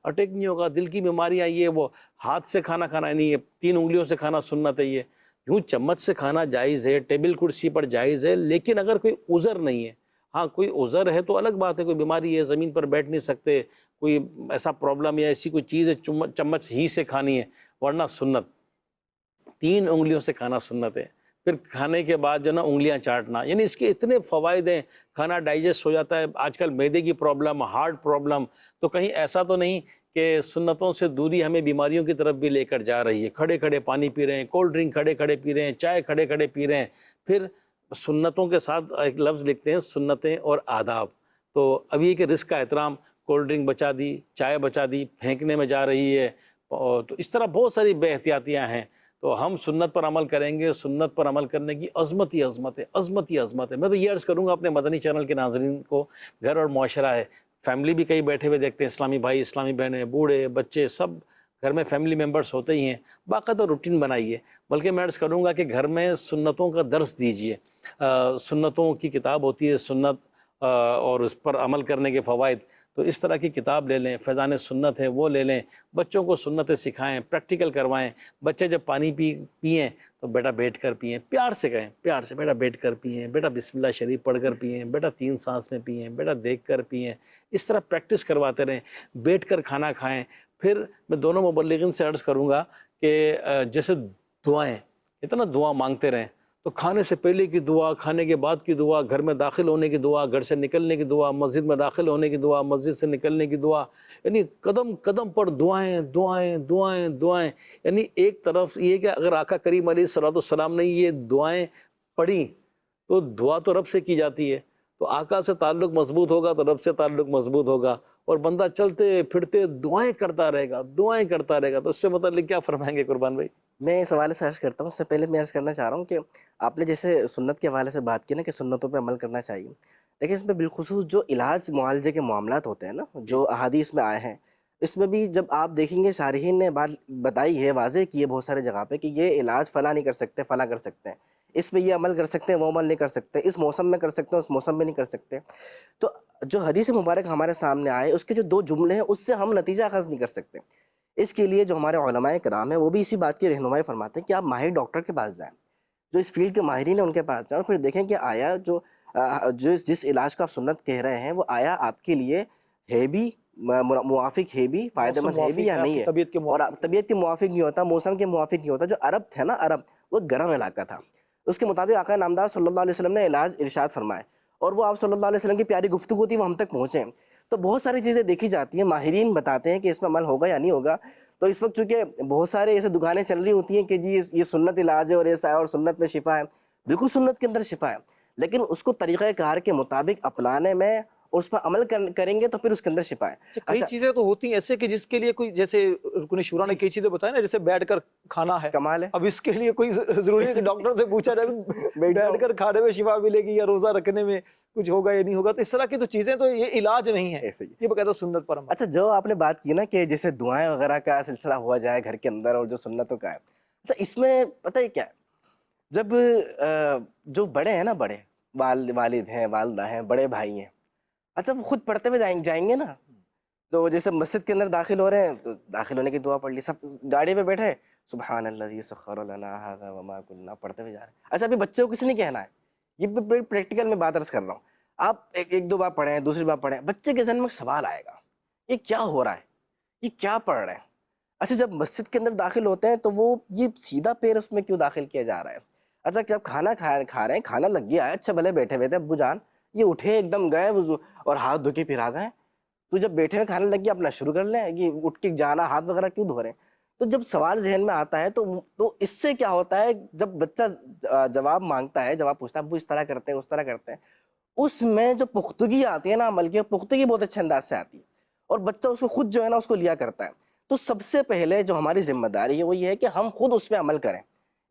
اٹیک نہیں ہوگا، دل کی بیماریاں، یہ وہ، ہاتھ سے کھانا کھانا نہیں ہے، 3 انگلیوں سے کھانا سنت ہے، یہ یوں چمچ سے کھانا جائز ہے، ٹیبل کرسی پر جائز ہے، لیکن اگر کوئی عذر نہیں ہے، ہاں کوئی عذر ہے تو الگ بات ہے، کوئی بیماری ہے، زمین پر بیٹھ نہیں سکتے، کوئی ایسا پرابلم یا ایسی کوئی چیز ہے، چمچ ہی سے کھانی ہے، ورنہ سنت 3 انگلیوں سے کھانا سنت ہے۔ پھر کھانے کے بعد جو نا انگلیاں چاٹنا، یعنی اس کے اتنے فوائد ہیں، کھانا ڈائجسٹ ہو جاتا ہے۔ آج کل معدے کی پرابلم، ہارٹ پرابلم، تو کہیں ایسا تو نہیں کہ سنتوں سے دوری ہمیں بیماریوں کی طرف بھی لے کر جا رہی ہے۔ کھڑے کھڑے پانی پی رہے ہیں، کولڈ ڈرنک کھڑے کھڑے پی رہے ہیں، چائے کھڑے کھڑے پی رہے ہیں۔ پھر سنتوں کے ساتھ ایک لفظ لکھتے ہیں، سنتیں اور آداب۔ تو اب یہ کہ رزق کا احترام، کولڈ ڈرنک بچا دی، چائے بچا دی، پھینکنے میں جا رہی ہے، تو اس طرح بہت ساری بے احتیاطیاں ہیں۔ تو ہم سنت پر عمل کریں گے، سنت پر عمل کرنے کی عظمت ہی عظمت ہے، عظمت ہی عظمت ہے۔ میں تو یہ عرض کروں گا اپنے مدنی چینل کے ناظرین کو، گھر اور معاشرہ ہے، فیملی بھی کئی بیٹھے ہوئے دیکھتے ہیں، اسلامی بھائی، اسلامی بہنیں، بوڑھے بچے، سب گھر میں فیملی ممبرس ہوتے ہی ہیں، باقاعدہ روٹین بنائیے۔ بلکہ میں عرض کروں گا کہ گھر میں سنتوں کا درس دیجیے، سنتوں کی کتاب ہوتی ہے سنت، اور اس پر عمل کرنے کے فوائد، تو اس طرح کی کتاب لے لیں، فیضان سنت ہے وہ لے لیں، بچوں کو سنتیں سکھائیں، پریکٹیکل کروائیں۔ بچے جب پانی پئیں تو بیٹا بیٹھ کر پئیں، پیار سے کہیں، پیار سے، بیٹا بیٹھ کر پئیں، بیٹا بسم اللہ شریف پڑھ کر پئیں، بیٹا 3 سانس میں پئیں، بیٹا دیکھ کر پئیں۔ اس طرح پریکٹس کرواتے رہیں، بیٹھ کر کھانا کھائیں۔ پھر میں دونوں مبلغین سے عرض کروں گا کہ جیسے دعائیں، اتنا دعا مانگتے رہیں، تو کھانے سے پہلے کی دعا، کھانے کے بعد کی دعا، گھر میں داخل ہونے کی دعا، گھر سے نکلنے کی دعا، مسجد میں داخل ہونے کی دعا، مسجد سے نکلنے کی دعا، یعنی قدم قدم پر دعائیں دعائیں دعائیں دعائیں۔ یعنی ایک طرف یہ کہ اگر آقا کریم علیہ السلام نے یہ دعائیں پڑھی تو دعا تو رب سے کی جاتی ہے، تو آقا سے تعلق مضبوط ہوگا تو رب سے تعلق مضبوط ہوگا، اور بندہ چلتے پھرتے دعائیں کرتا رہے گا، دعائیں کرتا رہے گا۔ تو اس سے متعلق کیا فرمائیں گے قربان بھائی؟ میں اس حوالے سے عرض کرتا ہوں، اس سے پہلے میں عرض کرنا چاہ رہا ہوں کہ آپ نے جیسے سنت کے حوالے سے بات کی نا کہ سنتوں پہ عمل کرنا چاہیے، لیکن اس میں بالخصوص جو علاج معالجے کے معاملات ہوتے ہیں نا، جو احادیث میں آئے ہیں، اس میں بھی جب آپ دیکھیں گے شارحین نے بات بتائی ہے، واضح کی ہے بہت سارے جگہ پہ کہ یہ علاج فلاں نہیں کر سکتے، فلاں کر سکتے ہیں، اس پہ یہ عمل کر سکتے ہیں، وہ عمل نہیں کر سکتے، اس موسم میں کر سکتے ہیں، اس موسم میں نہیں کر سکتے۔ تو جو حدیث مبارک ہمارے سامنے آئے، اس کے جو 2 جملے ہیں، اس سے ہم نتیجہ اخذ نہیں کر سکتے۔ اس کے لیے جو ہمارے علماء کرام ہیں وہ بھی اسی بات کی رہنمائی فرماتے ہیں کہ آپ ماہر ڈاکٹر کے پاس جائیں، جو اس فیلڈ کے ماہرین ہیں ان کے پاس جائیں، اور پھر دیکھیں کہ آیا جس علاج کا آپ سنت کہہ رہے ہیں وہ آیا آپ کے لیے ہے بھی موافق ہے بھی، فائدہ مند ہے بھی یا نہیں ہے، طبیعت کے اور طبیعت کے موافق نہیں ہوتا، موسم کے موافق نہیں ہوتا. جو عرب تھے نا، عرب وہ گرم علاقہ تھا، اس کے مطابق آقا نامدار صلی اللہ علیہ وسلم نے علاج ارشاد فرمائے، اور وہ آپ صلی اللہ علیہ وسلم کی پیاری گفتگو تھی، وہ ہم تک پہنچے. تو بہت ساری چیزیں دیکھی جاتی ہیں، ماہرین بتاتے ہیں کہ اس میں عمل ہوگا یا نہیں ہوگا. تو اس وقت چونکہ بہت سارے ایسے دکانیں چل رہی ہوتی ہیں کہ جی یہ سنت علاج ہے اور ایسا ہے اور سنت میں شفا ہے. بالکل سنت کے اندر شفا ہے، لیکن اس کو طریقہ کار کے مطابق اپنانے میں، اس پر عمل کریں گے تو پھر اس کے اندر شفا ہے. کئی چیزیں تو ہوتی ہیں ایسے کہ جس کے لیے کوئی، جیسے رکن شورا نے کئی چیزیں بتائی نا، جیسے بیٹھ کر کھانا ہے، کمال ہے. اب اس کے لیے کوئی ضروری ہے کہ ڈاکٹر سے پوچھا جائے بیٹھ کر کھانے میں شفا ملے گی یا روزہ رکھنے میں کچھ ہوگا یا نہیں ہوگا. تو اس طرح کی تو چیزیں تو یہ علاج نہیں ہے، ایسے ہی. یہ باقاعدہ سنت پر عمل. اچھا، جو آپ نے بات کی نا کہ جیسے دعائیں وغیرہ کا سلسلہ ہوا جائے گھر کے اندر اور جو سنتوں کا ہے، اچھا اس میں پتہ ہے کیا ہے، جب جو بڑے ہیں نا، بڑے والد ہیں، والدہ ہیں، بڑے بھائی ہیں، اچھا وہ خود پڑھتے ہوئے جائیں گے نا، تو جیسے مسجد کے اندر داخل ہو رہے ہیں تو داخل ہونے کی دعا پڑھ لی، سب گاڑی پہ بیٹھے سبحان الذی سخر لنا ھذا وما كنا پڑھتے ہوئے جا رہے ہیں. اچھا ابھی بچوں کو کس نے کہنا ہے، یہ پریکٹیکل میں بات عرض کر رہا ہوں. آپ ایک دو بار پڑھیں، دوسری بار پڑھیں، بچے کے ذہن میں سوال آئے گا، یہ کیا ہو رہا ہے، یہ کیا پڑھ رہے ہیں. اچھا جب مسجد کے اندر داخل ہوتے ہیں تو وہ یہ سیدھا پیر اس میں کیوں داخل کیا جا رہا ہے. اچھا جب کھانا کھا رہے ہیں، کھانا لگ گیا ہے، اچھا بھلے بیٹھے ہوئے تھے ابو جان، یہ اٹھے ایک دم گئے وضو اور ہاتھ دھو کے پھر آ گئے. تو جب بیٹھے ہوئے کھانا لگ گیا اپنا شروع کر لیں، یہ اٹھ کے جانا ہاتھ وغیرہ کیوں دھو رہے ہیں. تو جب سوال ذہن میں آتا ہے تو اس سے کیا ہوتا ہے، جب بچہ جواب مانگتا ہے، جواب پوچھتا ہے ابو اس طرح کرتے ہیں، اس طرح کرتے ہیں، اس میں جو پختگی آتی ہے نا عمل کی، پختگی بہت اچھے انداز سے آتی ہے اور بچہ اس کو خود جو ہے نا اس کو لیا کرتا ہے. تو سب سے پہلے جو ہماری ذمہ داری ہے وہ یہ ہے کہ ہم خود اس پہ عمل کریں.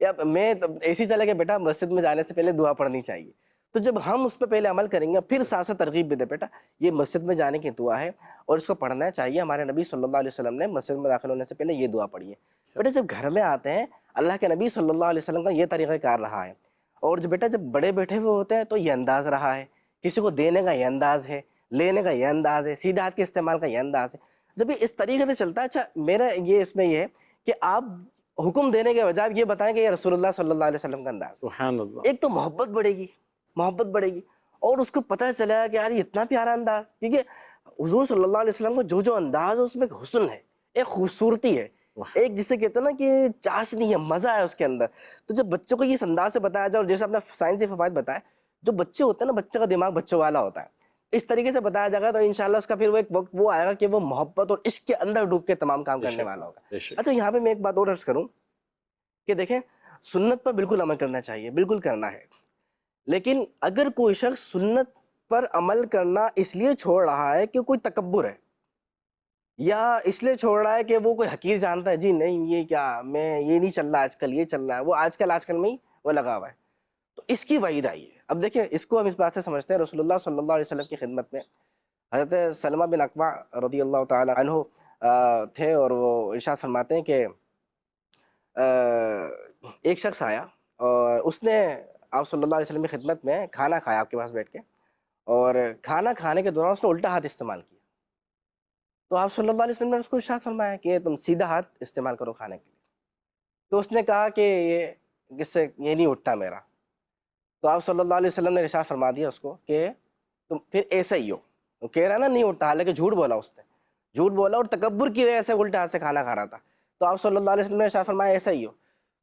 یا میں ایسی چلے کہ بیٹا مسجد میں جانے سے پہلے دعا پڑھنی چاہیے، تو جب ہم اس پہ پہلے عمل کریں گے پھر ساتھ ساتھ ترغیب بھی دے، بیٹا یہ مسجد میں جانے کی دعا ہے اور اس کو پڑھنا چاہیے. ہمارے نبی صلی اللہ علیہ وسلم نے مسجد میں داخل ہونے سے پہلے یہ دعا پڑھی ہے. بیٹا جب گھر میں آتے ہیں، اللہ کے نبی صلی اللہ علیہ وسلم کا یہ طریقہ کار رہا ہے، اور جو بیٹا جب بڑے بیٹھے ہوئے ہوتے ہیں تو یہ انداز رہا ہے، کسی کو دینے کا یہ انداز ہے، لینے کا یہ انداز ہے، سیدھے ہاتھ کے استعمال کا یہ انداز ہے. جب یہ اس طریقے سے چلتا ہے، اچھا میرا یہ اس میں یہ ہے کہ آپ حکم دینے کے بجائے یہ بتائیں کہ یہ رسول اللہ صلی اللہ علیہ وسلم کا انداز. سبحان اللہ. ایک تو محبت بڑھے گی اور اس کو پتہ چلے گا کہ یار یہ اتنا پیارا انداز، کیونکہ حضور صلی اللہ علیہ وسلم کا جو انداز ہے اس میں ایک حسن ہے، ایک خوبصورتی ہے، ایک جسے کہتے ہیں نا کہ چاشنی ہے، مزہ ہے اس کے اندر. تو جب بچوں کو یہ اس انداز سے بتایا جائے، اور جیسے آپ نے سائنسی فوائد بتائے، جو بچے ہوتے ہیں نا، بچے کا دماغ بچوں والا ہوتا ہے، اس طریقے سے بتایا جائے گا تو انشاءاللہ اس کا پھر وہ ایک وقت وہ آئے گا کہ وہ محبت اور عشق کے اندر ڈوب کے تمام کام کرنے والا ہوگا. اچھا یہاں پہ میں ایک بات اور عرض کروں کہ دیکھیں، سنت پر بالکل عمل کرنا چاہیے، بالکل کرنا ہے، لیکن اگر کوئی شخص سنت پر عمل کرنا اس لیے چھوڑ رہا ہے کہ کوئی تکبر ہے، یا اس لیے چھوڑ رہا ہے کہ وہ کوئی حقیر جانتا ہے، جی نہیں یہ کیا، میں یہ نہیں چل رہا آج کل، یہ چل رہا ہے، وہ آج کل میں ہی وہ لگا ہوا ہے، تو اس کی وعید آئی ہے. اب دیکھیں اس کو ہم اس بات سے سمجھتے ہیں، رسول اللہ صلی اللہ علیہ وسلم کی خدمت میں حضرت سلمہ بن اکوع رضی اللہ تعالی عنہ تھے، اور وہ ارشاد فرماتے ہیں کہ ایک شخص آیا اور اس نے آپ صلی اللہ علیہ وسلم کی خدمت میں کھانا کھایا آپ کے پاس بیٹھ کے، اور کھانا کھانے کے دوران اس نے الٹا ہاتھ استعمال کیا. تو آپ صلی اللہ علیہ وسلم نے اس کو ارشاد فرمایا کہ تم سیدھا ہاتھ استعمال کرو کھانے کے لیے. تو اس نے کہا کہ یہ کس سے یہ نہیں اٹھتا میرا. تو آپ صلی اللہ علیہ وسلم نے ارشاد فرما دیا اس کو کہ تم پھر ایسا ہی ہو. وہ کہہ رہا نا نہیں اٹھتا، حالانکہ جھوٹ بولا، اس نے جھوٹ بولا اور تکبر کی وجہ سے الٹا ہاتھ سے کھانا کھا رہا تھا. تو آپ صلی اللہ علیہ وسلم نے ارشاد فرمایا ایسا ہی ہو.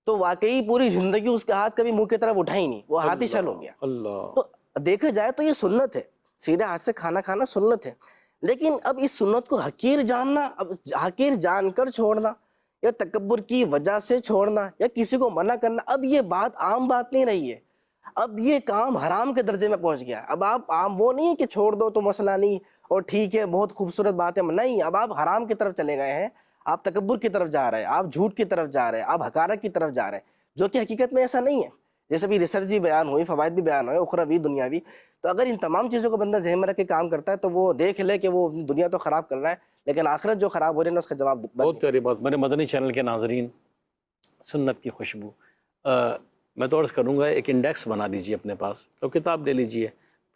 تو واقعی پوری زندگی اس کا ہاتھ کبھی منہ کی طرف اٹھا ہی نہیں، وہ ہاتھ ہی چل ہو گیا. تو دیکھا جائے تو یہ سنت ہے، سیدھے ہاتھ سے کھانا کھانا سنت ہے، لیکن اب اس سنت کو حقیر جاننا، اب حقیر جان کر چھوڑنا یا تکبر کی وجہ سے چھوڑنا یا کسی کو منع کرنا، اب یہ بات عام بات نہیں رہی ہے، اب یہ کام حرام کے درجے میں پہنچ گیا. اب آپ عام وہ نہیں کہ چھوڑ دو تو مسئلہ نہیں اور ٹھیک ہے بہت خوبصورت بات ہے، نہیں، اب آپ حرام کی طرف چلے گئے ہیں، آپ تکبر کی طرف جا رہے ہیں، آپ جھوٹ کی طرف جا رہے ہیں، آپ حقارت کی طرف جا رہے ہیں، جو کہ حقیقت میں ایسا نہیں ہے. جیسے بھی ریسرچ بھی بیان ہوئی، فوائد بھی بیان ہوئے، اخروی دنیاوی. تو اگر ان تمام چیزوں کو بندہ ذہن میں رکھ کے کام کرتا ہے تو وہ دیکھ لے کہ وہ دنیا تو خراب کر رہا ہے لیکن آخرت جو خراب ہو رہی ہے نا اس کا جواب بہت پیاری بات. میرے مدنی چینل کے ناظرین، سنت کی خوشبو، میں تو عرض کروں گا ایک انڈیکس بنا لیجیے اپنے پاس، تو کتاب لے لیجیے،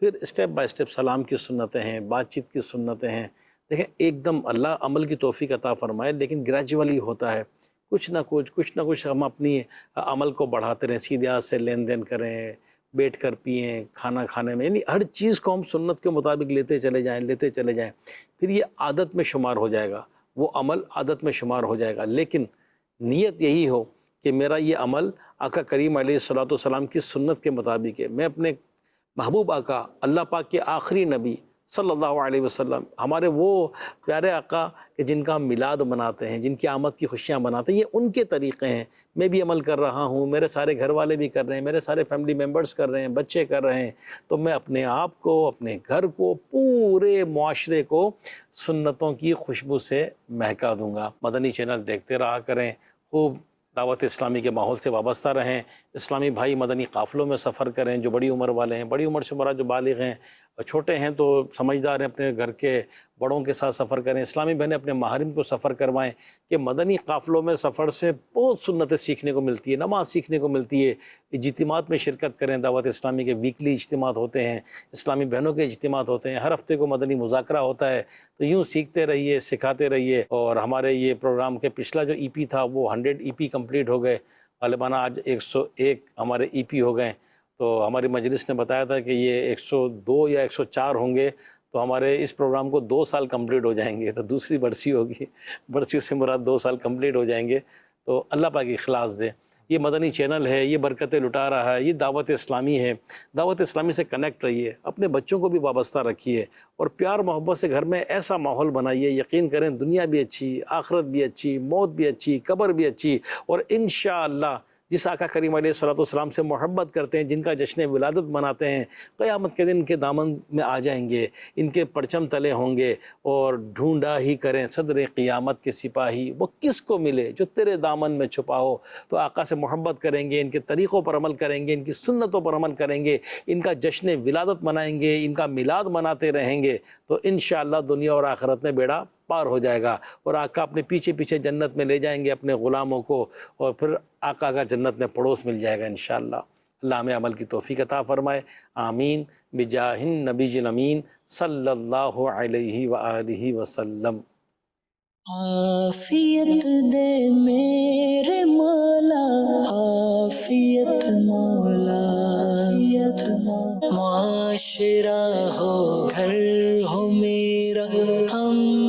پھر اسٹیپ بائی اسٹیپ سلام کی سنتیں ہیں، بات چیت کی سنتیں ہیں. دیکھیں ایک دم اللہ عمل کی توفیق عطا فرمائے، لیکن گریجولی ہوتا ہے، کچھ نہ کچھ ہم اپنی عمل کو بڑھاتے رہیں، سیدھے ہاتھ سے لین دین کریں، بیٹھ کر پئیں کھانا کھانے میں، یعنی ہر چیز کو ہم سنت کے مطابق لیتے چلے جائیں، پھر یہ عادت میں شمار ہو جائے گا، وہ عمل عادت میں شمار ہو جائے گا۔ لیکن نیت یہی ہو کہ میرا یہ عمل آقا کریم علیہ الصلوۃ والسلام کی سنت کے مطابق ہے، میں اپنے محبوب آقا اللہ پاک کے آخری نبی صلی اللہ علیہ وسلم، ہمارے وہ پیارے آقا کہ جن کا ہم میلاد مناتے ہیں، جن کی آمد کی خوشیاں مناتے ہیں، یہ ان کے طریقے ہیں، میں بھی عمل کر رہا ہوں، میرے سارے گھر والے بھی کر رہے ہیں، میرے سارے فیملی ممبرز کر رہے ہیں، بچے کر رہے ہیں، تو میں اپنے آپ کو، اپنے گھر کو، پورے معاشرے کو سنتوں کی خوشبو سے مہکا دوں گا۔ مدنی چینل دیکھتے رہا کریں، خوب دعوت اسلامی کے ماحول سے وابستہ رہیں، اسلامی بھائی مدنی قافلوں میں سفر کریں، جو بڑی عمر والے ہیں، بڑی عمر سے مراد جو بالغ ہیں، چھوٹے ہیں تو سمجھدار ہیں، اپنے گھر کے بڑوں کے ساتھ سفر کریں، اسلامی بہنیں اپنے محارم کو سفر کروائیں کہ مدنی قافلوں میں سفر سے بہت سنتیں سیکھنے کو ملتی ہے، نماز سیکھنے کو ملتی ہے، اجتماعات میں شرکت کریں، دعوت اسلامی کے ویکلی اجتماعات ہوتے ہیں، اسلامی بہنوں کے اجتماعات ہوتے ہیں، ہر ہفتے کو مدنی مذاکرہ ہوتا ہے، تو یوں سیکھتے رہیے، سکھاتے رہیے۔ اور ہمارے یہ پروگرام کے پچھلا جو ای پی تھا وہ 100 ای پی کمپلیٹ ہو گئے، غالباً آج 101 ہمارے ای پی ہو گئے، تو ہماری مجلس نے بتایا تھا کہ یہ 102 یا 104 ہوں گے، تو ہمارے اس پروگرام کو 2 سال کمپلیٹ ہو جائیں گے، تو دوسری برسی ہوگی، برسی سے مراد 2 سال کمپلیٹ ہو جائیں گے، تو اللہ پاک اخلاص دے۔ یہ مدنی چینل ہے، یہ برکتیں لٹا رہا ہے، یہ دعوت اسلامی ہے، دعوت اسلامی سے کنیکٹ رہیے، اپنے بچوں کو بھی وابستہ رکھیے، اور پیار محبت سے گھر میں ایسا ماحول بنائیے، یقین کریں دنیا بھی اچھی، آخرت بھی اچھی، موت بھی اچھی، قبر بھی اچھی، اور انشاءاللہ جس آقا کریم علیہ الصلوۃ والسلام سے محبت کرتے ہیں، جن کا جشن ولادت مناتے ہیں، قیامت کے دن ان کے دامن میں آ جائیں گے، ان کے پرچم تلے ہوں گے، اور ڈھونڈا ہی کریں صدر قیامت کے سپاہی، وہ کس کو ملے جو تیرے دامن میں چھپا ہو۔ تو آقا سے محبت کریں گے، ان کے طریقوں پر عمل کریں گے، ان کی سنتوں پر عمل کریں گے، ان کا جشن ولادت منائیں گے، ان کا میلاد مناتے رہیں گے، تو انشاءاللہ دنیا اور آخرت میں بیڑا پار ہو جائے گا، اور آقا اپنے پیچھے پیچھے جنت میں لے جائیں گے اپنے غلاموں کو، اور پھر آقا کا جنت میں پڑوس مل جائے گا انشاءاللہ۔ اللہ ہمیں عمل کی توفیق عطا فرمائے، آمین، بجاہ النبی الامین صلی اللہ علیہ وآلہ وسلم۔ عافیت دے میرے مولا، عافیت مولا، عافیت مولا، معاشرہ ہو گھر ہو میرا، ہم